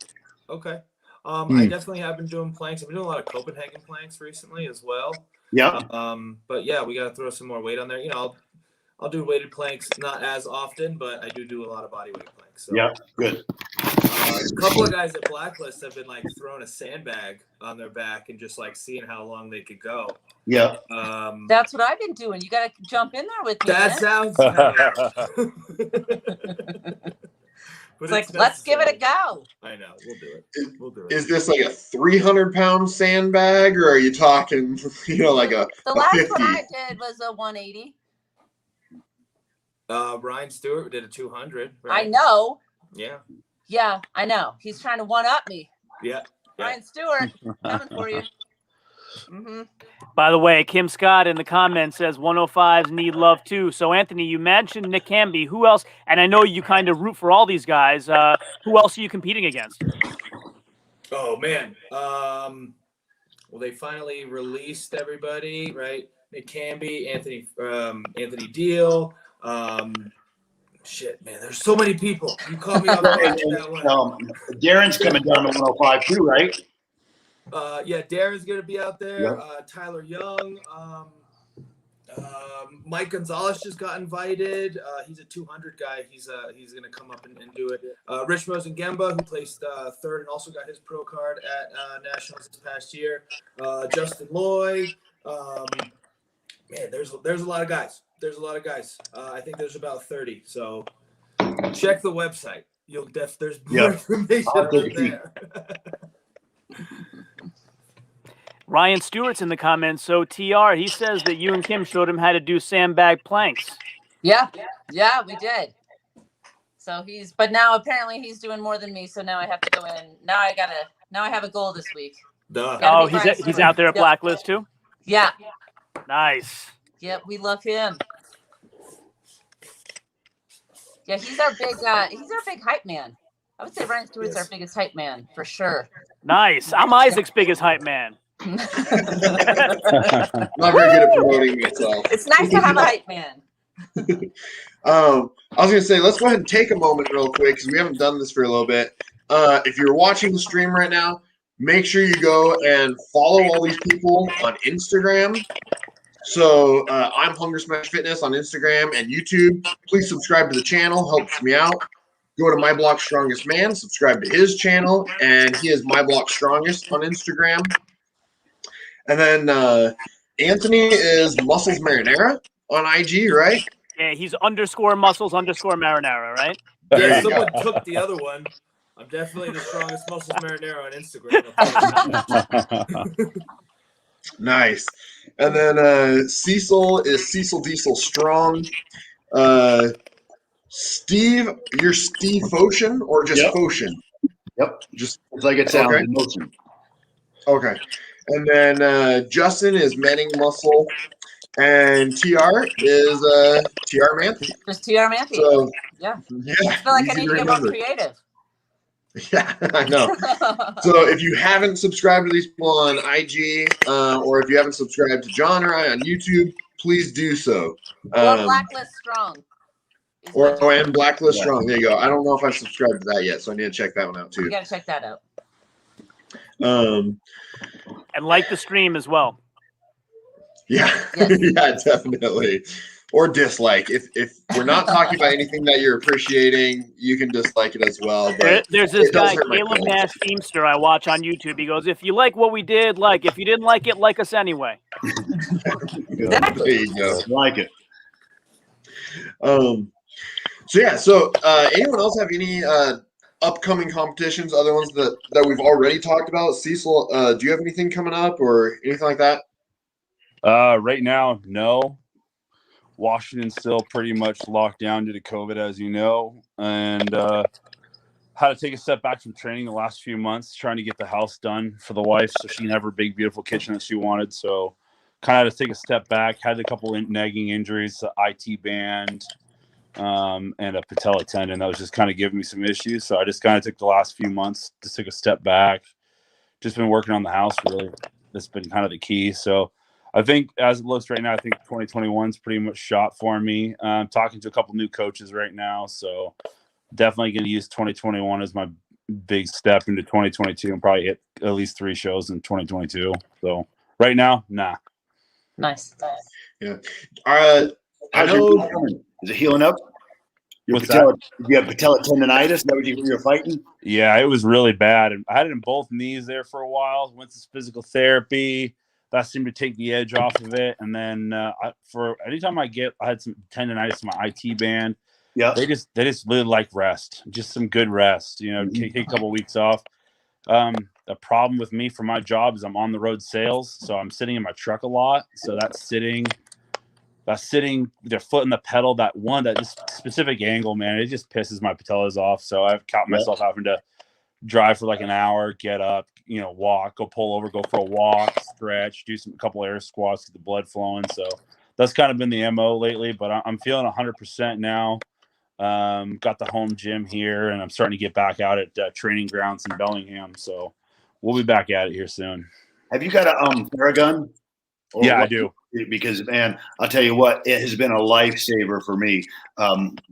Okay. I definitely have been doing planks. I've been doing a lot of Copenhagen planks recently as well. Yeah. But yeah, we got to throw some more weight on there. You know, I'll do weighted planks not as often, but I do a lot of body weight planks. So. Yeah. Good. A couple of guys at Blacklist have been like throwing a sandbag on their back and just like seeing how long they could go. Yeah. That's what I've been doing. You got to jump in there with me. That man. sounds kind of. It's like, let's give it a go. I know. We'll do it. We'll do it. Is this like a 300-pound sandbag, or are you talking, like a The last 50? one I did was a 180. Ryan Stewart did a 200. Right? I know. Yeah. Yeah, I know. He's trying to one-up me. Yeah. Ryan Stewart, coming for you. Mm-hmm. By the way, Kim Scott in the comments says 105s need love too. So, Anthony, you mentioned Nick Camby. Who else? And I know you kind of root for all these guys. Who else are you competing against? Oh, man. Well, they finally released everybody, right? Nick Camby, Anthony Deal. Shit, man. There's so many people. You caught me off guard that one. Darren's coming down to 105 too, right? Yeah, Darren's gonna be out there. Yeah. Tyler Young, Mike Gonzalez just got invited. He's a 200 guy. He's gonna come up and do it. Rich Mosengemba, who placed third and also got his pro card at Nationals this past year. Justin Lloyd. Man, there's a lot of guys. There's a lot of guys. I think there's about 30. So check the website. There's more information on there. Ryan Stewart's in the comments. So, TR, he says that you and Kim showed him how to do sandbag planks. Yeah, we did. So but now apparently he's doing more than me. So now I have to go in. Now I have a goal this week. Duh. Oh, he's out there at Blacklist too? Yeah. Nice. Yep, we love him. Yeah, he's our big hype man. I would say Ryan Stewart's our biggest hype man for sure. Nice. I'm Isaac's biggest hype man. Not very good at promoting myself. It's nice to have a hype man. I was going to say, let's go ahead and take a moment real quick because we haven't done this for a little bit. If you're watching the stream right now, make sure you go and follow all these people on Instagram. So I'm Hunger Smash Fitness on Instagram and YouTube. Please subscribe to the channel. Helps me out. Go to My Block Strongest Man. Subscribe to his channel. And he is My Block Strongest on Instagram. And then Anthony is Muscles Marinara on IG, right? Yeah, he's _muscles_marinara, right? Yeah, someone took the other one. I'm definitely the strongest Muscles Marinara on Instagram. Nice. And then Cecil is Cecil Diesel Strong. Steve, you're Steve Foshin or just Foshin? Yep. Just it's like it sounds in motion. Okay. And then Justin is Manning Muscle. And TR is TR Manthe. Just TR Manthe. So, yeah. I feel like I need to get more creative. Yeah, I know. So if you haven't subscribed to these people on IG, or if you haven't subscribed to John or I on YouTube, please do so. Or Blacklist Strong. And Blacklist Strong. There you go. I don't know if I've subscribed to that yet, so I need to check that one out too. You got to check that out. And like the stream as well. Yeah, yeah, definitely. Or dislike. If we're not talking about anything that you're appreciating, you can dislike it as well. But there's this guy, Caleb Nash Teamster, I watch on YouTube. He goes, if you like what we did, like. If you didn't like it, like us anyway. There you go. Like it. So anyone else have any upcoming competitions, other ones that we've already talked about? Cecil, do you have anything coming up or anything like that? Right now, no. Washington's still pretty much locked down due to COVID, as you know, and had to take a step back from training the last few months, trying to get the house done for the wife so she can have her big, beautiful kitchen that she wanted. So kind of had to take a step back, had a couple nagging injuries, IT band, and a patella tendon that was just kind of giving me some issues. So I just kind of took the last few months, just took a step back, just been working on the house really. That's been kind of the key. So I think as it looks right now, I think 2021 is pretty much shot for me. I'm talking to a couple new coaches right now, so definitely going to use 2021 as my big step into 2022 and probably hit at least 3 shows in 2022. So right now, nah. Nice. Yeah. How's I your know. knee coming? Is it healing up? Your What's patella, you have patella tendonitis? Is that what you were fighting? Yeah, it was really bad. And I had it in both knees there for a while. Went to physical therapy. That seemed to take the edge off of it. And then for anytime I had some tendonitis in my IT band, Yeah. they just really like rest, just some good rest. You know, take a couple of weeks off. The problem with me for my job is I'm on the road sales, so I'm sitting in my truck a lot. So that's sitting their foot in the pedal, that just specific angle, man, it just pisses my patellas off. So I've caught myself having to drive for like an hour, get up, walk, go pull over, go for a walk, stretch, do a couple air squats, get the blood flowing. So that's kind of been the MO lately, but I'm feeling 100% now. Got the home gym here, and I'm starting to get back out at training grounds in Bellingham. So we'll be back at it here soon. Have you got a Theragun? Yeah, I do. Because, man, I'll tell you what, it has been a lifesaver for me.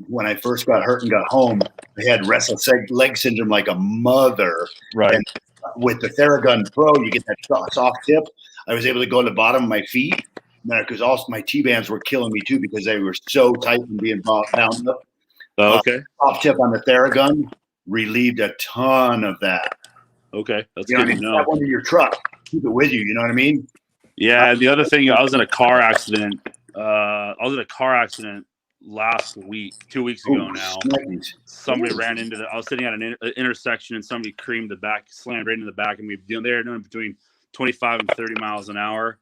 When I first got hurt and got home, I had restless leg syndrome like a mother. Right. And with the Theragun Pro, you get that soft tip. I was able to go to the bottom of my feet because also my T-bands were killing me too because they were so tight and being bound up. Okay. Soft tip on the Theragun relieved a ton of that. Okay, that's good to know. That one in your truck, keep it with you. You know what I mean? Yeah. The other thing, I was in a car accident. Last week, 2 weeks ago now. Somebody ran into I was sitting at an intersection and somebody slammed right into the back of me. They were doing between 25 and 30 miles an hour.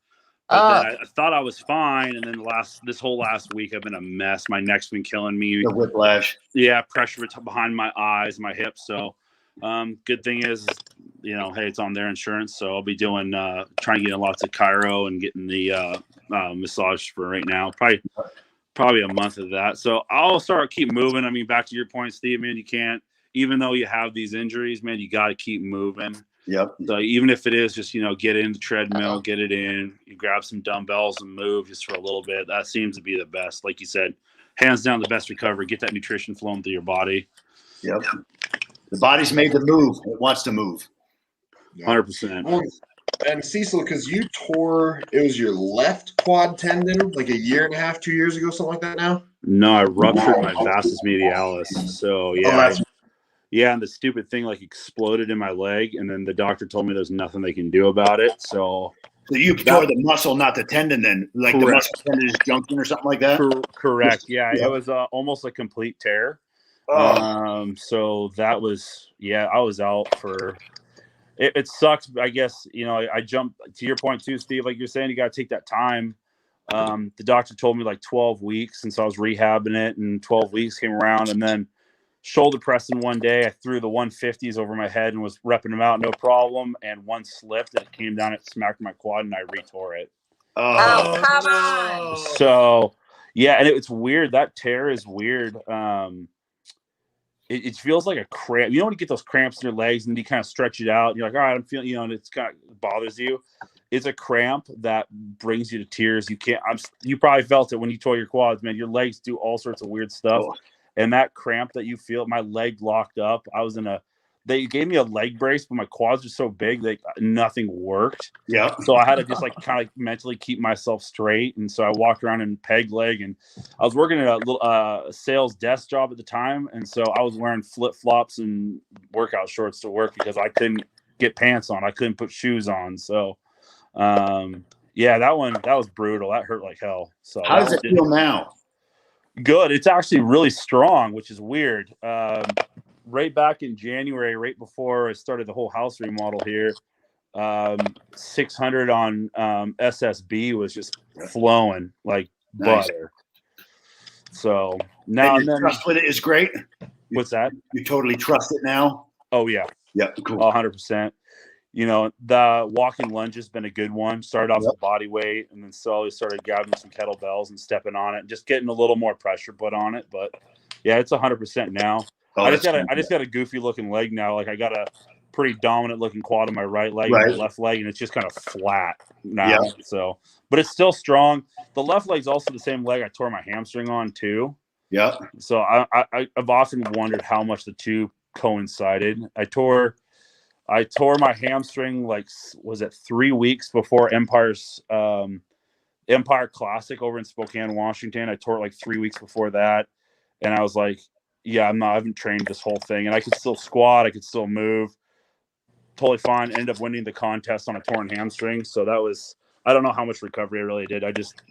But then I thought I was fine, and then this whole last week I've been a mess. My neck's been killing me. The whiplash. Yeah, pressure behind my eyes, my hips. So, good thing is, hey, it's on their insurance. So I'll be doing trying to get in lots of chiro and getting the massage for right now. Probably a month of that. So I'll keep moving. I mean, back to your point, Steve, man, you can't, even though you have these injuries, man, you got to keep moving. Yep. So even if it is just, get in the treadmill, get it in, you grab some dumbbells and move just for a little bit. That seems to be the best. Like you said, hands down, the best recovery. Get that nutrition flowing through your body. Yep. The body's made to move. It wants to move. 100%. And Cecil, because you tore, it was your left quad tendon like a year and a half, 2 years ago, something like that now? No, I ruptured my vastus medialis. So, yeah. Yeah, and the stupid thing exploded in my leg, and then the doctor told me there's nothing they can do about it. So you tore the muscle, not the tendon then? Like correct. The muscle tendon is junction or something like that? Correct. Yeah, it was almost a complete tear. So that was, I was out for – it sucks. I guess, I jumped – to your point too, Steve, like you're saying, you got to take that time. The doctor told me 12 weeks, and so I was rehabbing it, and 12 weeks came around, and then – shoulder pressing one day, I threw the 150s over my head and was repping them out, no problem. And one slipped and it came down, it smacked my quad, and I retore it. Oh, come on. So, yeah, and it's weird. That tear is weird. It feels like a cramp. You know when you get those cramps in your legs and you kind of stretch it out, and you're like, all right, I'm feeling, and it's kind of bothers you. It's a cramp that brings you to tears. You probably felt it when you tore your quads, man. Your legs do all sorts of weird stuff. And that cramp that you feel, my leg locked up. They gave me a leg brace, but my quads are so big that nothing worked. Yeah. So I had to just kind of mentally keep myself straight. And so I walked around in peg leg, and I was working at a little sales desk job at the time. And so I was wearing flip flops and workout shorts to work because I couldn't get pants on. I couldn't put shoes on. So, that was brutal. That hurt like hell. So how does it feel now? Good. It's actually really strong, which is weird. Right back in January, right before I started the whole house remodel here, 600 on SSB was just flowing like butter. So now and your trust with it is great. What's that? You totally trust it now? Oh yeah. Yeah, cool. 100%. The walking lunge has been a good one. Started off with body weight, and then slowly started grabbing some kettlebells and stepping on it, and just getting a little more pressure put on it. But yeah, it's 100% now. I just got a goofy looking leg now. Like I got a pretty dominant looking quad on my right leg and Right. my left leg, and it's just kind of flat now. Yeah. So, but it's still strong. The left leg's also the same leg I tore my hamstring on too. Yeah. So I've often wondered how much the two coincided. I tore my hamstring, like, was it 3 weeks before Empire Classic over in Spokane, Washington. I tore it like 3 weeks before that. And I was like, yeah, I haven't trained this whole thing. And I could still squat. I could still move. Totally fine. Ended up winning the contest on a torn hamstring. So that was, I don't know how much recovery I really did. I just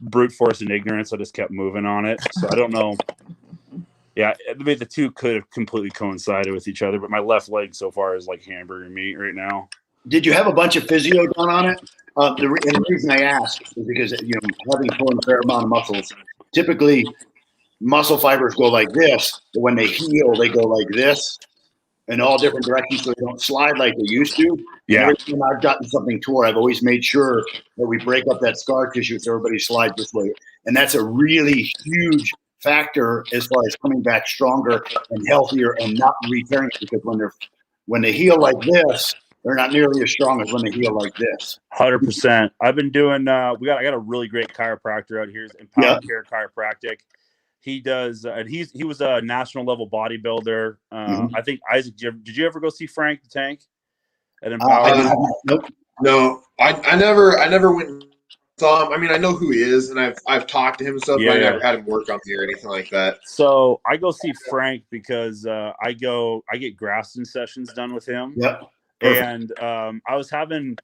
brute force and ignorance. I just kept moving on it. So I don't know. Yeah, the two could have completely coincided with each other, but my left leg so far is like hamburger meat right now. Did you have a bunch of physio done on it? And the reason I ask is because, having torn a fair amount of muscles, typically muscle fibers go like this, but when they heal, they go like this in all different directions, so they don't slide like they used to. Yeah. And every time I've gotten something tore, I've always made sure that we break up that scar tissue so everybody slides this way. And that's a really huge factor as far as coming back stronger and healthier and not re-tearing, because when they heal like this, they're not nearly as strong as when they heal like this. 100%. I've been doing. I got a really great chiropractor out here. It's Empowered Care Chiropractic. He does, and he was a national level bodybuilder. I think Isaac. Did you ever go see Frank the Tank at Empowered? Nope. No, I never went and saw him. I mean, I know who he is, and I've talked to him and stuff, but I never had him work on me or anything like that. So I go see Frank because I get Graston sessions done with him. Yep. And I was having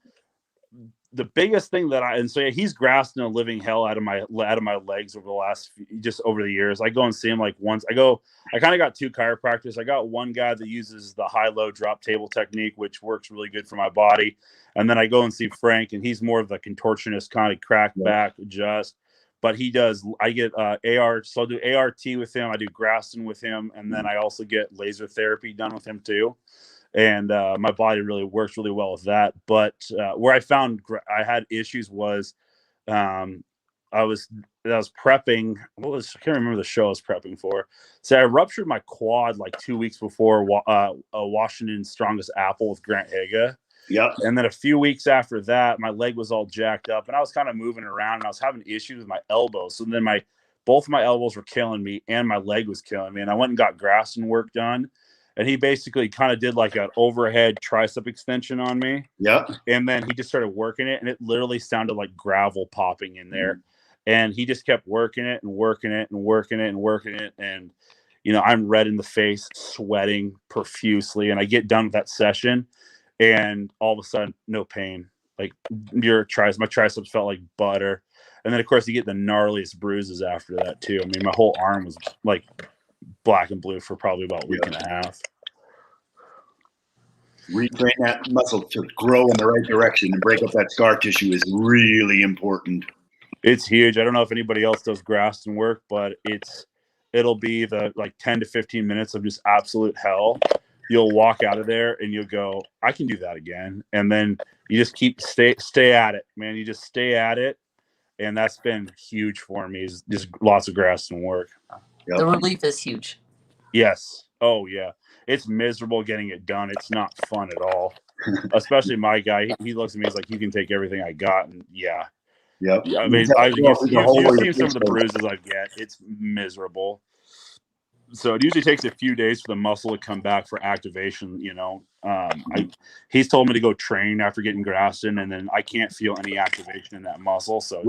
the biggest thing he's grasped in a living hell out of my legs over the years. I go and see him like once. I kind of got two chiropractors. I got one guy that uses the high-low drop table technique, which works really good for my body. And then I go and see Frank, and he's more of the contortionist, kind of crack back, adjust. But I get AR, so I'll do ART with him. I do Graston with him. And then I also get laser therapy done with him too. And my body really works really well with that. But where I found I had issues was I was prepping. I can't remember the show I was prepping for. So I ruptured my quad like 2 weeks before Washington's Strongest Apple with Grant Haga. Yep. And then a few weeks after that, my leg was all jacked up, and I was kind of moving around, and I was having issues with my elbows. So then both of my elbows were killing me, and my leg was killing me. And I went and got Graston work done. And he basically kind of did like an overhead tricep extension on me. Yep. And then he just started working it, and it literally sounded like gravel popping in there. And he just kept working it and working it and working it and working it. And, I'm red in the face, sweating profusely. And I get done with that session, and all of a sudden, no pain. Like my triceps felt like butter. And then, of course, you get the gnarliest bruises after that, too. I mean, my whole arm was like black and blue for probably about a week and a half. Retrain that muscle to grow in the right direction and break up that scar tissue is really important. It's huge. I don't know if anybody else does Graston work, but it'll be the like 10 to 15 minutes of just absolute hell. You'll walk out of there and you'll go, I can do that again. And then you just stay at it, man. You just stay at it. And that's been huge for me, is just lots of Graston work. Yep. The relief is huge. Yes. Oh, yeah. It's miserable getting it done. It's not fun at all. Especially my guy. He looks at me, he's like, you can take everything I got. And yeah. Yep. I mean, you've seen some of the bruises I get. It's miserable. So it usually takes a few days for the muscle to come back for activation. He's told me to go train after getting Graston, and then I can't feel any activation in that muscle. So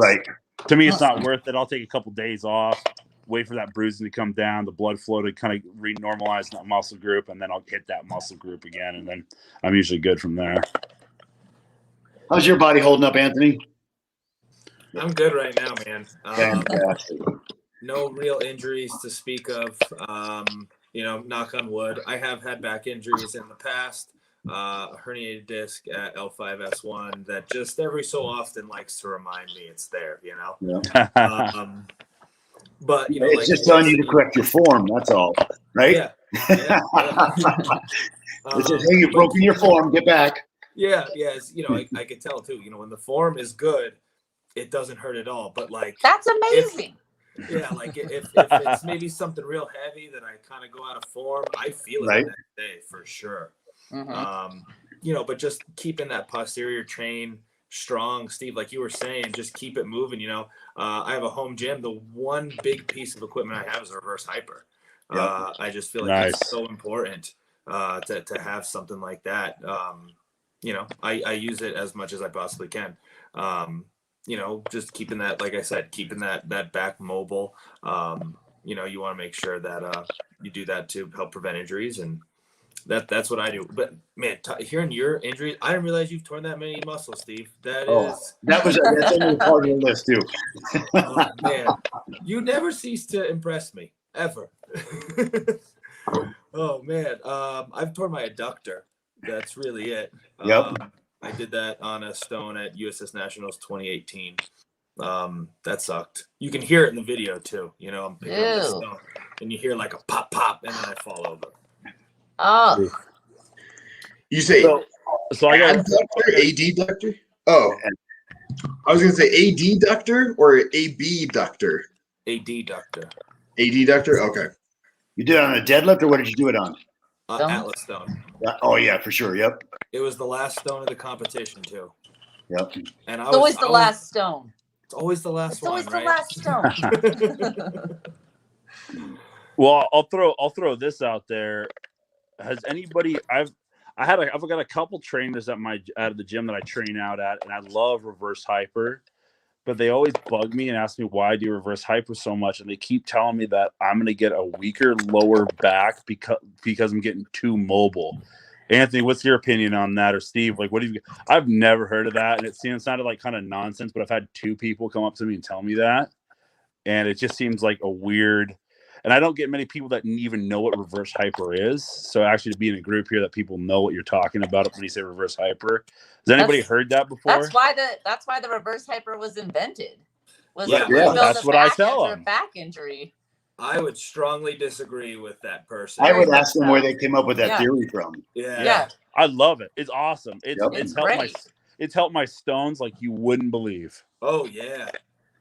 to me, it's not worth it. I'll take a couple days off, wait for that bruising to come down, the blood flow to kind of re-normalize that muscle group, and then I'll hit that muscle group again, and then I'm usually good from there. How's your body holding up, Anthony? I'm good right now, man. Fantastic. No real injuries to speak of. Knock on wood. I have had back injuries in the past. A herniated disc at L5S1 that just every so often likes to remind me it's there. Yeah. But it's just telling you to correct your form. That's all, right? Yeah. It says, hey, you've broken your form. Get back. Yeah. I could tell too. When the form is good, it doesn't hurt at all. But that's amazing. If it's maybe something real heavy that I kind of go out of form, I feel it the next day for sure. But just keeping that posterior chain strong, Steve, like you were saying, just keep it moving. I have a home gym. The one big piece of equipment I have is a reverse hyper. I just feel like it's so important to have something like that. I use it as much as I possibly can. Just keeping that, like I said, keeping that back mobile. You want to make sure that you do that to help prevent injuries, and that's what I do. But man, hearing your injuries, I didn't realize you've torn that many muscles, Steve. That's only part of the list too. Oh, man, you never cease to impress me ever. Oh man, I've torn my adductor. That's really it. I did that on a stone at USS Nationals 2018. That sucked. You can hear it in the video too. I'm picking up the stone, and you hear like a pop, pop, and then I fall over. Oh, You say so I got adductor? Oh, I was gonna say adductor or abductor. Adductor. Adductor. Okay. You did it on a deadlift, or what did you do it on? Atlas stone. Oh yeah, for sure. Yep. It was the last stone of the competition too. Yep. And it's always the last stone. It's always the last one. It's always the last stone. Well, I'll throw this out there. Has anybody? I've got a couple trainers out of the gym that I train out at, and I love reverse hyper, but they always bug me and ask me why I do reverse hyper so much, and they keep telling me that I'm going to get a weaker lower back because I'm getting too mobile. Anthony, what's your opinion on that? Or Steve, like, what do you? I've never heard of that, and it sounded like kind of nonsense, but I've had two people come up to me and tell me that, and it just seems like a weird. And I don't get many people that even know what reverse hyper is. So actually, to be in a group here that people know what you're talking about when you say reverse hyper. Has anybody heard that before? That's why the reverse hyper was invented. That's what I tell them. Back injury. I would strongly disagree with that person. I would ask them where they came up with that theory from. Yeah. I love it. It's awesome. It's helped my stones like you wouldn't believe. Oh yeah.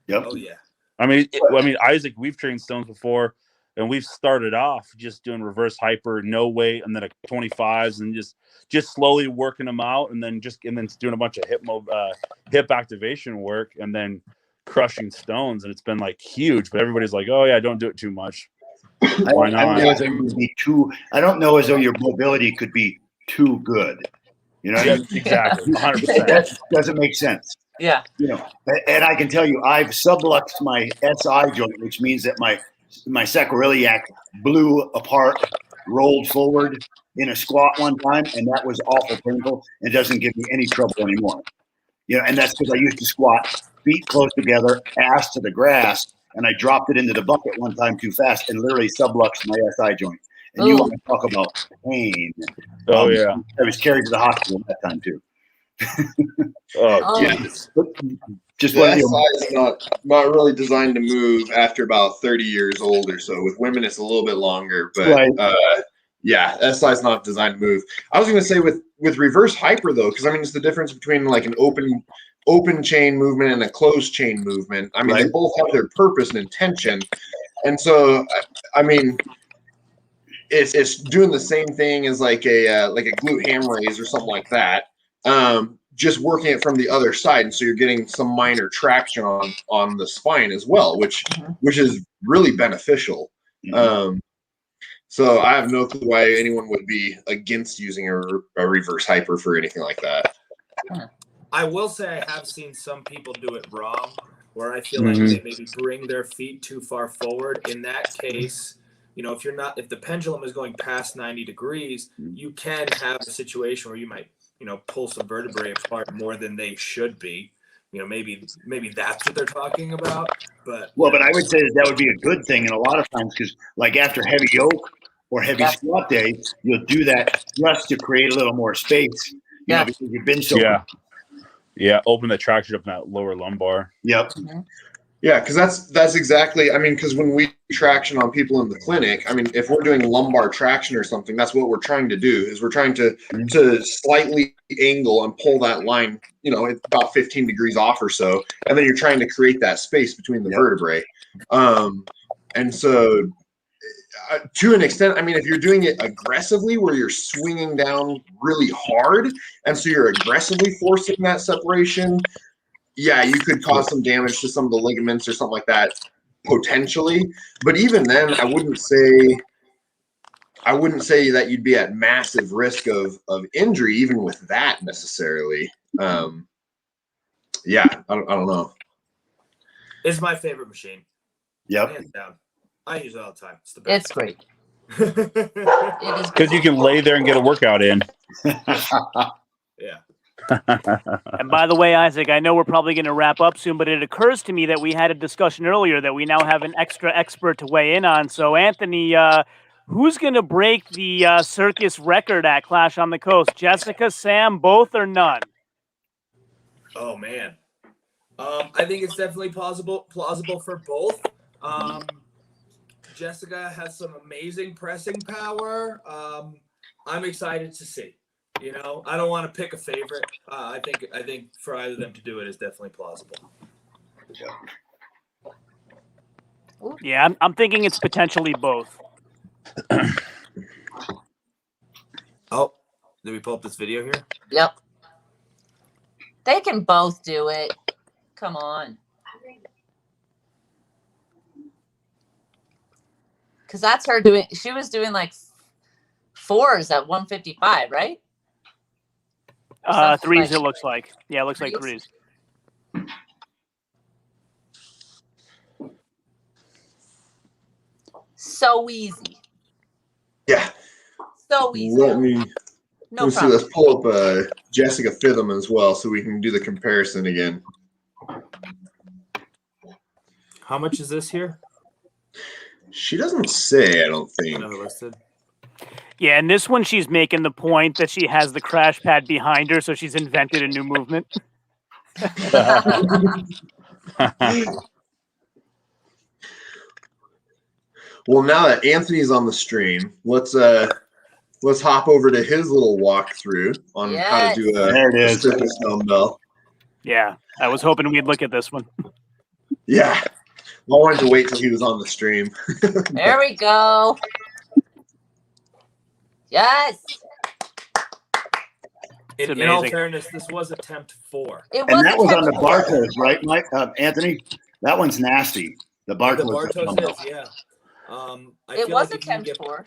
Yep. Oh yeah. I mean, Isaac, we've trained stones before, and we've started off just doing reverse hyper, no weight, and then a 25s, and just slowly working them out, and then doing a bunch of hip activation work, and then crushing stones, and it's been like huge. But everybody's like, "Oh yeah, don't do it too much." Why not? I don't know as though your mobility could be too good. Exactly, 100%. That doesn't make sense. Yeah. And I can tell you, I've subluxed my SI joint, which means that my sacroiliac blew apart, rolled forward in a squat one time, and that was awful painful and doesn't give me any trouble anymore. And that's because I used to squat feet close together, ass to the grass, and I dropped it into the bucket one time too fast and literally subluxed my SI joint. And you want to talk about pain. Oh, yeah. I was carried to the hospital at that time too. Just the SI is not really designed to move after about 30 years old or so. With women, it's a little bit longer, but SI is not designed to move. I was going to say with reverse hyper though, because I mean it's the difference between like an open chain movement and a closed chain movement. I mean they both have their purpose and intention, and so I mean it's doing the same thing as like a glute ham raise or something like that. Just working it from the other side, and so you're getting some minor traction on the spine as well, which is really beneficial. So I have no clue why anyone would be against using a reverse hyper for anything like that. I will say I have seen some people do it wrong, where I feel like they maybe bring their feet too far forward. In that case, if the pendulum is going past 90 degrees, you can have a situation where you might pull some vertebrae apart more than they should be. Maybe that's what they're talking about. But I would say that would be a good thing, and a lot of times, because like after heavy yoke or heavy squat day, you'll do that just to create a little more space. Because you've been so open the traction up in that lower lumbar. Yep. Yeah, because that's exactly. I mean, because when we traction on people in the clinic, I mean, if we're doing lumbar traction or something, that's what we're trying to do. Is we're trying to slightly angle and pull that line, about 15 degrees off or so, and then you're trying to create that space between the vertebrae. And so, to an extent, I mean, if you're doing it aggressively where you're swinging down really hard, and so you're aggressively forcing that separation, yeah, you could cause some damage to some of the ligaments or something like that, potentially. But even then, I wouldn't say that you'd be at massive risk of injury, even with that necessarily. Yeah, I don't know. It's my favorite machine. Yep. Hands down. I use it all the time. It's the best. It's great. It is Because you can lay there and get a workout in. Yeah. And by the way, Isaac, I know we're probably going to wrap up soon, but it occurs to me that we had a discussion earlier that we now have an extra expert to weigh in on. So, Anthony, who's going to break the circus record at Clash on the Coast? Jessica, Sam, both or none? Oh man. I think it's definitely plausible for both. Jessica has some amazing pressing power. I'm excited to see. You know, I don't want to pick a favorite. I think for either of them to do it is definitely plausible. Yeah, I'm thinking it's potentially both. Oh, did we pull up this video here? Yep. They can both do it. Come on. Because that's her doing, she was doing like 4s at 155, right? Threes, it looks like. Yeah, it looks like threes. So easy. Yeah. So easy. Let me No let's see. problem. Let's pull up Jessica Fitham as well, so we can do the comparison again. How much is this here? She doesn't say. I don't think. Never listed. Yeah, and this one she's making the point that she has the crash pad behind her, so she's invented a new movement. Well, now that Anthony's on the stream, let's hop over to his little walkthrough on how to do There it a is. circus dumbbell. Yeah, I was hoping we'd look at this one. Yeah. I wanted to wait till he was on the stream. There we go. Yes. It's In all amazing. fairness, this was attempt 4. It And that was on the attempt 4. Bartos, right, Mike? Anthony? That one's nasty. The Bartos. The Bartos is, yeah. I It feel was like if you can attempt get 4.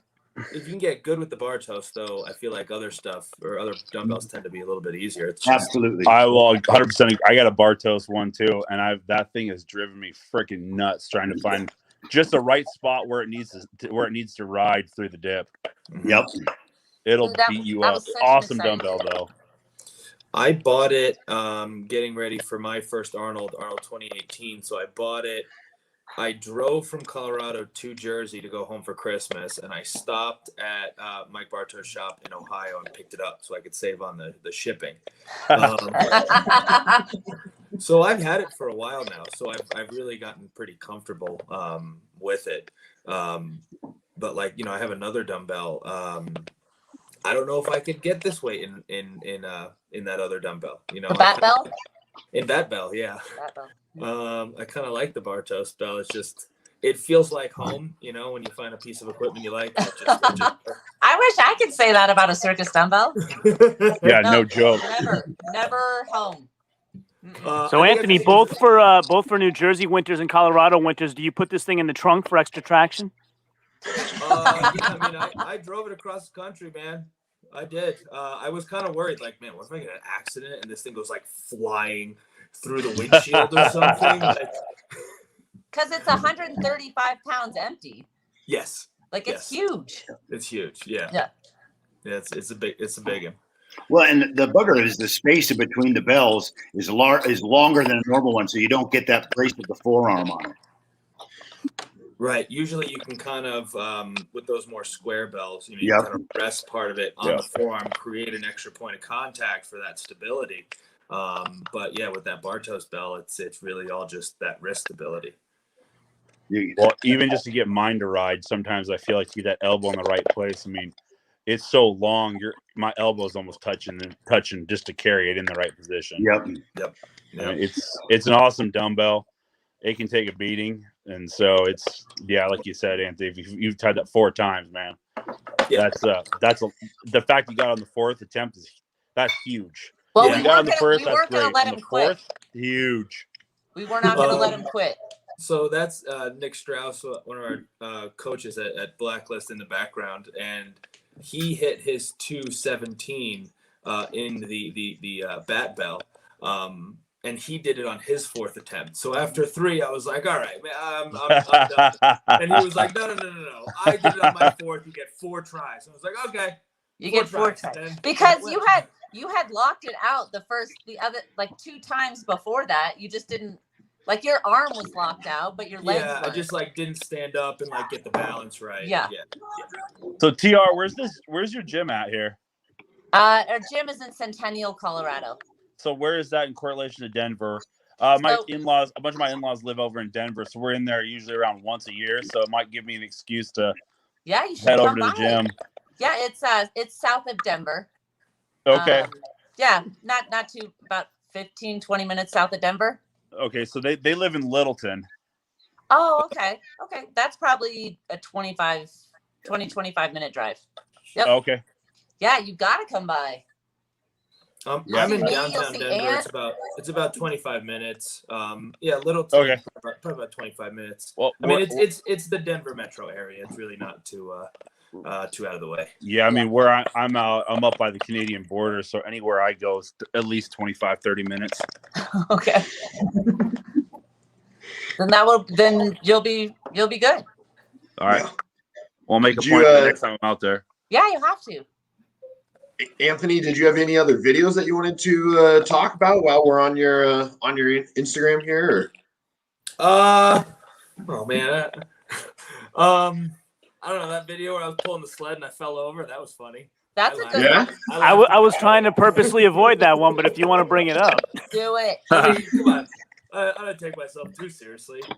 if you can get good with the Bartos, though, I feel like other stuff or other dumbbells tend to be a little bit easier. It's just, Absolutely. I will 100%. I got a Bartos one too, and that thing has driven me freaking nuts trying to find just the right spot where it needs to ride through the dip. Yep. It'll That- beat you that up. was such an Awesome exciting dumbbell video. though. I bought it getting ready for my first Arnold 2018. So I bought it. I drove from Colorado to Jersey to go home for Christmas, and I stopped at Mike Bartow's shop in Ohio and picked it up so I could save on the shipping. So I've had it for a while now, so I've really gotten pretty comfortable with it. But like, you know, I have another dumbbell. I don't know if I could get this weight in that other dumbbell. You know, The bat bell? in that bell, yeah. Bat bell. I kind of like the Bartos bell. It's just, it feels like home, you know, when you find a piece of equipment you like. It just I wish I could say that about a circus dumbbell. Yeah, No, no joke. Never home. So Anthony, both for New Jersey winters and Colorado winters, do you put this thing in the trunk for extra traction? Yeah, I mean, I drove it across the country, man. I did. I was kind of worried, like, man, what if I get an accident and this thing goes like flying through the windshield or something? Like, Because it's 135 pounds empty. yes, Like, it's Yes. huge. it's huge. Yeah, Yeah. it's a big one. Well, and the booger is the space in between the bells is longer than a normal one, so you don't get that brace of the forearm on it. Right. Usually you can kind of, with those more square bells, you know, you Yep. kind of rest part of it on the forearm, create an extra point of contact for that stability. But yeah, with that Bartos bell, it's really all just that wrist stability. Well, even just to get mine to ride, sometimes I feel like you get that elbow in the right place. I mean, it's so long, my elbow's almost touching just to carry it in the right position. Yep. I mean, it's an awesome dumbbell. It can take a beating. And so it's like you said, Anthony, if you've tried that 4 times, man. Yeah. The fact you got on the 4th attempt that's huge. Well, Yeah. we You got on weren't the first, gonna that's great. let On him the quit. 4th, huge. We were not gonna let him quit. So that's Nick Strauss, one of our coaches at Blacklist in the background, and he hit his 217 in the bat bell, and he did it on his 4th attempt. So after 3, I was like, "All right, man, I'm done." And he was like, "No. I did it on my 4th. You get 4 tries." And I was like, "Okay, you get 4 tries because you had locked it out the other like 2 times before that. You just didn't." Like your arm was locked out, but your legs weren't. I just like didn't stand up and like get the balance right. Yeah. So TR, where's your gym at here? Our gym is in Centennial, Colorado. So where is that in correlation to Denver? My in-laws, a bunch of my in-laws live over in Denver, so we're in there usually around once a year. So it might give me an excuse to you should head come over to the gym. Yeah, it's south of Denver. Okay. Not too about 15, 20 minutes south of Denver. Okay, so they live in Littleton. Oh, okay. That's probably a 25 minute drive. Yep. Okay. Yeah, you got to come by. I'm in downtown Denver. It's about 25 minutes. Littleton. Okay. Probably about 25 minutes. Well, I mean, it's the Denver metro area. It's really not too out of the way. Yeah, I mean, where I'm up by the Canadian border, so anywhere I go is at least 25, 30 minutes. Okay. Then you'll be good. All right. We'll make a point the next time I'm out there. Yeah, you have to. Anthony, did you have any other videos that you wanted to talk about while we're on your Instagram here? Oh man. I don't know, that video where I was pulling the sled and I fell over. That was funny. That's a good one. I was trying to purposely avoid that one, but if you want to bring it up. Do it. I mean, come on. I don't take myself too seriously. Do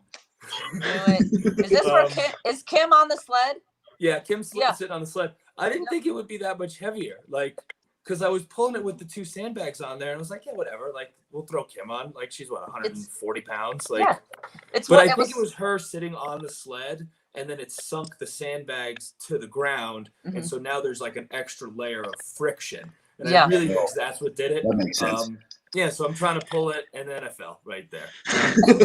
it. Is this where is Kim on the sled? Yeah, Kim's sitting on the sled. I didn't think it would be that much heavier. Like, because I was pulling it with the 2 sandbags on there, and I was like, yeah, whatever. Like, we'll throw Kim on. Like, she's 140 pounds. Like, yeah. I think it was her sitting on the sled, and then it sunk the sandbags to the ground, and so now there's like an extra layer of friction. And I really think that's what did it. That makes sense. So I'm trying to pull it, and then I fell right there. And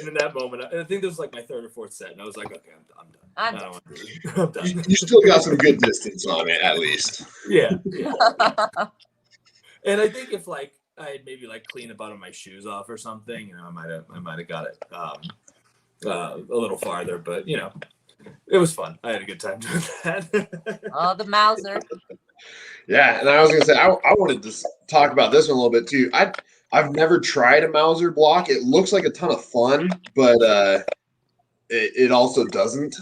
in that moment, I think this was like my 3rd or 4th set, and I was like, okay, I'm done. I'm done. You still got some good distance on it, at least. Yeah. And I think if like I had maybe like cleaned the bottom of my shoes off or something, I might have got it a little farther. But it was fun. I had a good time doing that. Oh, the Mauser. Yeah, and I was gonna say I wanted to talk about this one a little bit too. I've never tried a Mauser block. It looks like a ton of fun, but it also doesn't.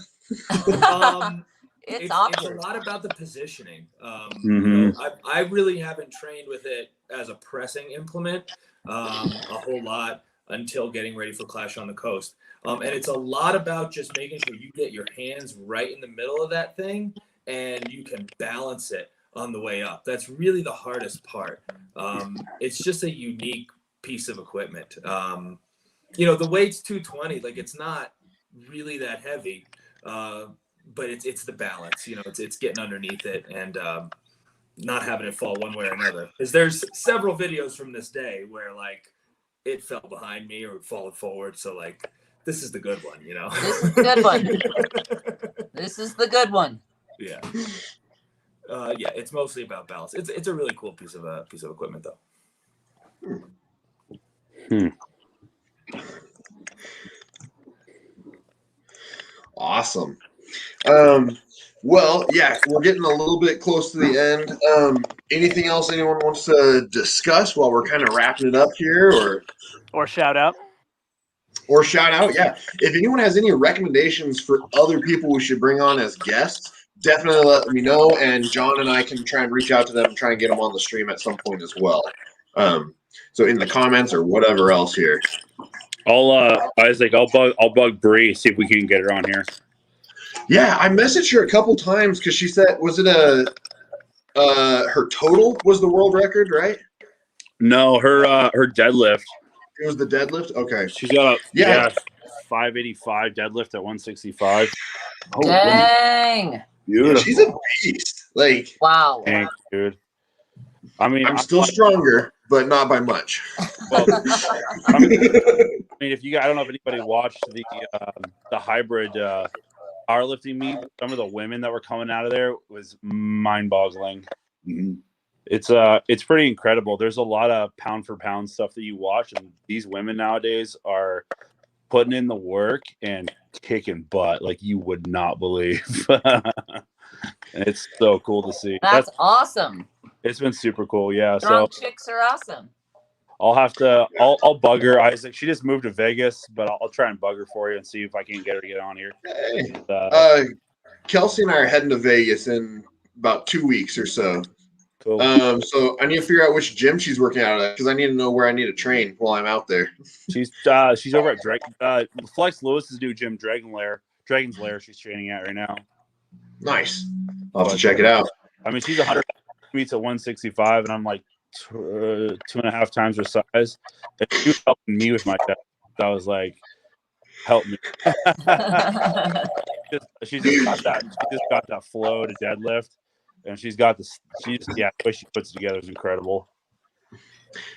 It's a lot about the positioning. I really haven't trained with it as a pressing implement a whole lot until getting ready for Clash on the Coast. And it's a lot about just making sure you get your hands right in the middle of that thing and you can balance it on the way up. That's really the hardest part. It's just a unique piece of equipment. The weight's 220, like it's not really that heavy, but it's the balance, it's getting underneath it and not having it fall one way or another. Because there's several videos from this day where like it fell behind me or falling forward. So like, this is the good one, This is the good one. This is the good one. Yeah. It's mostly about balance. It's a really cool piece of equipment though. Awesome. Well, yeah, we're getting a little bit close to the end. Anything else anyone wants to discuss while we're kind of wrapping it up here, or shout out? Or shout out, yeah. If anyone has any recommendations for other people we should bring on as guests, definitely let me know, and John and I can try and reach out to them and try and get them on the stream at some point as well. So in the comments or whatever else here. Isaac, I'll bug Bree, see if we can get her on here. Yeah, I messaged her a couple times because she said, was it her total was the world record, right? No, her deadlift. It was the deadlift. Okay. She's got a Yeah. 585 deadlift at 165. Dang. Yeah, Beautiful. she's a beast. Like, Wow. Thanks, dude. I mean, I'm still stronger, but not by much. well, I mean, if you guys, I don't know if anybody watched the hybrid powerlifting meet. Some of the women that were coming out of there was mind-boggling. Mhm. It's pretty incredible. There's a lot of pound for pound stuff that you watch, and these women nowadays are putting in the work and kicking butt like you would not believe. And it's so cool to see. That's awesome. It's been super cool. Yeah. Strong So chicks are awesome. I'll bug her. Isaac, she just moved to Vegas, but I'll try and bug her for you and see if I can get her to get on here. Hey. Kelsey and I are heading to Vegas in about 2 weeks or so. Cool. So I need to figure out which gym she's working out at because I need to know where I need to train while I'm out there. She's over at Flex Lewis's new gym, Dragon's Lair. She's training at right now. Nice. I'll have to check it out. I mean, she's 100 meets at 165, and I'm like 2.5 times her size. And she was helping me with my deadlift. I was like, help me. She just got that flow to deadlift, and she's got this. The way she puts it together is incredible.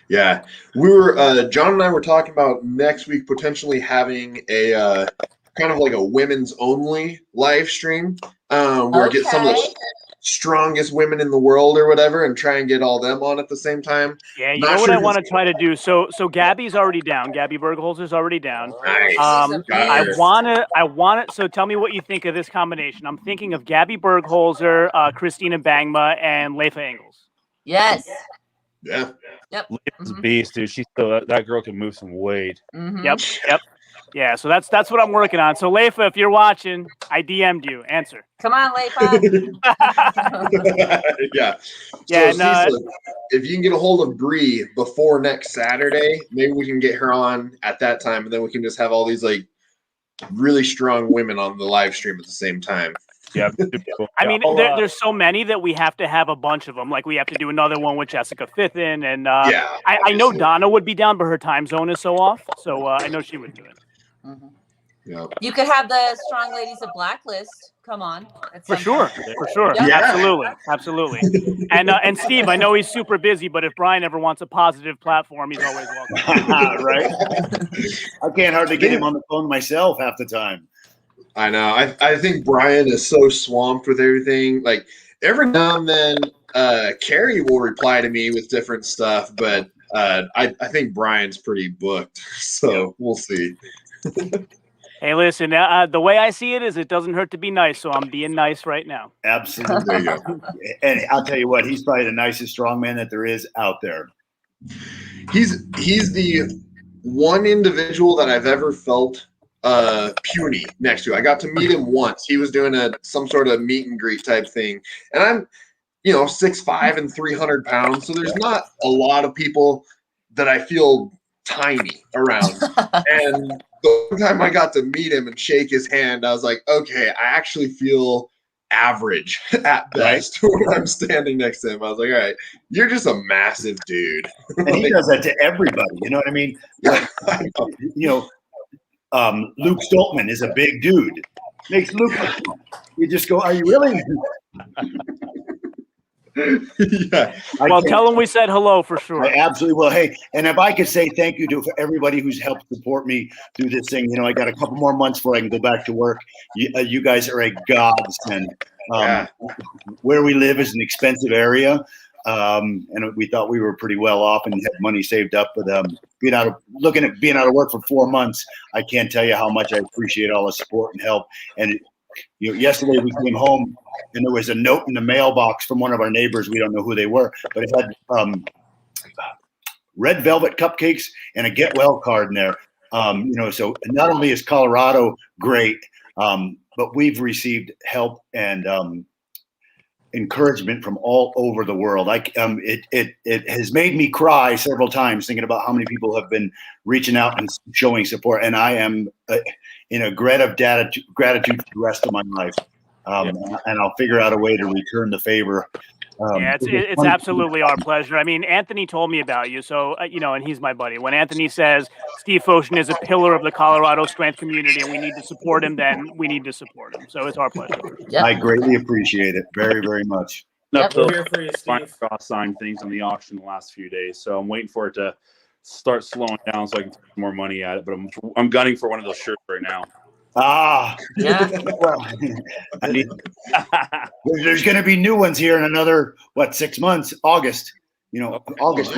Yeah, we were John and I were talking about next week potentially having a kind of like a women's only live stream where we get some of the strongest women in the world or whatever and try and get all them on at the same time. Yeah, you know what I want to try to do. So Gabby's already down. Gabby Bergholzer's already down. Nice. I want it. So tell me what you think of this combination. I'm thinking of Gabby Bergholzer, Christina Bangma, and Leifa Engels. Yes. Yeah. Yep. Leifa's a beast, dude. She's still that girl can move some weight. Mm-hmm. Yep. Yeah, so that's what I'm working on. So Leifa, if you're watching, I DM'd you. Answer. Come on, Leifa. Yeah. Yeah, So, no, Cecil, if you can get a hold of Bree before next Saturday, maybe we can get her on at that time, and then we can just have all these like really strong women on the live stream at the same time. Yeah, super cool. I mean, there's so many that we have to have a bunch of them. Like we have to do another one with Jessica Fithin, and I know Donna would be down, but her time zone is so off, so I know she would do it. Mm-hmm. Yeah. You could have the strong ladies of Blacklist. Come on. For sure. Yep. Yeah. Absolutely. And Steve, I know he's super busy, but if Brian ever wants a positive platform, he's always welcome. Right? I can't hardly get him on the phone myself half the time. I know. I think Brian is so swamped with everything. Like every now and then, Carrie will reply to me with different stuff, but I think Brian's pretty booked. So we'll see. Hey, listen, the way I see it is it doesn't hurt to be nice, so I'm being nice right now. Absolutely. There you go. And I'll tell you what, he's probably the nicest strongman that there is out there. He's the one individual that I've ever felt puny next to. I got to meet him once. He was doing some sort of meet and greet type thing. And I'm 6'5" and 300 pounds. So there's not a lot of people that I feel tiny around. And the one time I got to meet him and shake his hand, I was like, okay, I actually feel average at best when I'm standing next to him. I was like, all right, you're just a massive dude. And he does that to everybody. You know what I mean? Luke Stoltman is a big dude. Makes Luke, you just go, are you really? Yeah. Well, tell him we said hello for sure. I absolutely will. Hey, and if I could say thank you to for everybody who's helped support me through this thing. I got a couple more months before I can go back to work. You guys are a godsend. Where we live is an expensive area, and we thought we were pretty well off and had money saved up. But being out of work for 4 months, I can't tell you how much I appreciate all the support and help. And yesterday we came home and there was a note in the mailbox from one of our neighbors. We don't know who they were, but it had red velvet cupcakes and a get well card in there. So not only is Colorado great, but we've received help and encouragement from all over the world. It has made me cry several times thinking about how many people have been reaching out and showing support. And I am in a gratitude for the rest of my life. And I'll figure out a way to return the favor Yeah, it's absolutely our pleasure. I mean, Anthony told me about you, so and he's my buddy. When Anthony says Steve Foshin is a pillar of the Colorado strength community and we need to support him, then we need to support him. So it's our pleasure. Yep. I greatly appreciate it, very, very much. Yep. We're here for you, Steve. Cross signed things on the auction the last few days, so I'm waiting for it to start slowing down so I can throw more money at it. But I'm gunning for one of those shirts right now. Yeah. Well, I mean, there's going to be new ones here in another 6 months. August, August,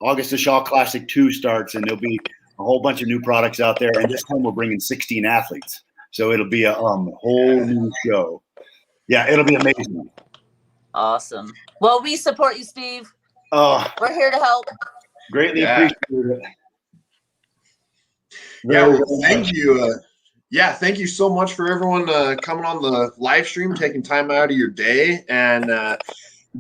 August the Shaw Classic 2 starts, and there'll be a whole bunch of new products out there. And this time we're bringing 16 athletes, so it'll be a whole new show. Yeah, it'll be amazing. Awesome. Well, we support you, Steve. Oh, We're here to help. greatly appreciate it. Yeah, well, thank you. Thank you so much for everyone coming on the live stream, taking time out of your day. And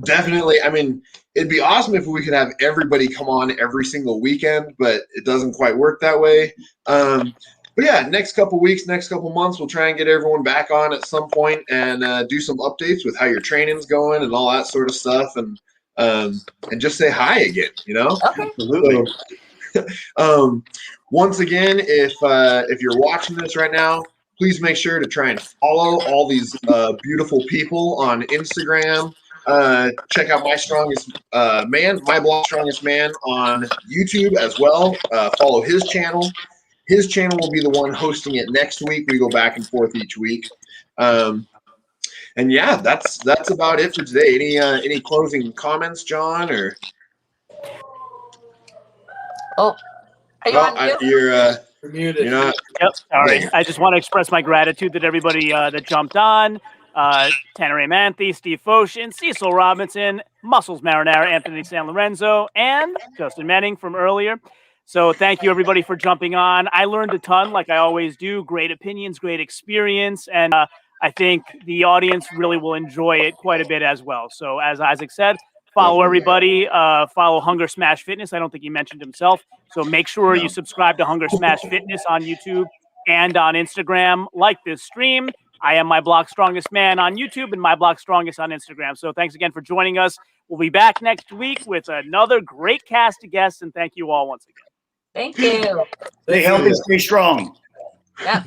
definitely, I mean, it'd be awesome if we could have everybody come on every single weekend, but it doesn't quite work that way. But yeah, next couple weeks, next couple months, we'll try and get everyone back on at some point and do some updates with how your training's going and all that sort of stuff. And just say hi again, Okay. Absolutely. Once again, if you're watching this right now, please make sure to try and follow all these beautiful people on Instagram. Check out My Blog Strongest Man on YouTube as well. Follow his channel. His channel will be the one hosting it next week. We go back and forth each week. And yeah, that's about it for today. Any closing comments, John? Or are you on mute? You're muted. you're not. Yep. Sorry. I just want to express my gratitude that everybody that jumped on. Tanner A. Manthe, Steve Foshin, Cecil Robinson, Muscles Marinara, Anthony San Lorenzo, and Justin Manning from earlier. So thank you, everybody, for jumping on. I learned a ton, like I always do. Great opinions, great experience, and I think the audience really will enjoy it quite a bit as well. So as Isaac said, follow everybody. Follow Hunger Smash Fitness. I don't think he mentioned himself. So make sure you subscribe to Hunger Smash Fitness on YouTube and on Instagram. Like this stream. I am My Blog Strongest Man on YouTube and My Blog Strongest on Instagram. So thanks again for joining us. We'll be back next week with another great cast of guests, and thank you all once again. Thank you. Stay healthy, stay strong. Yep.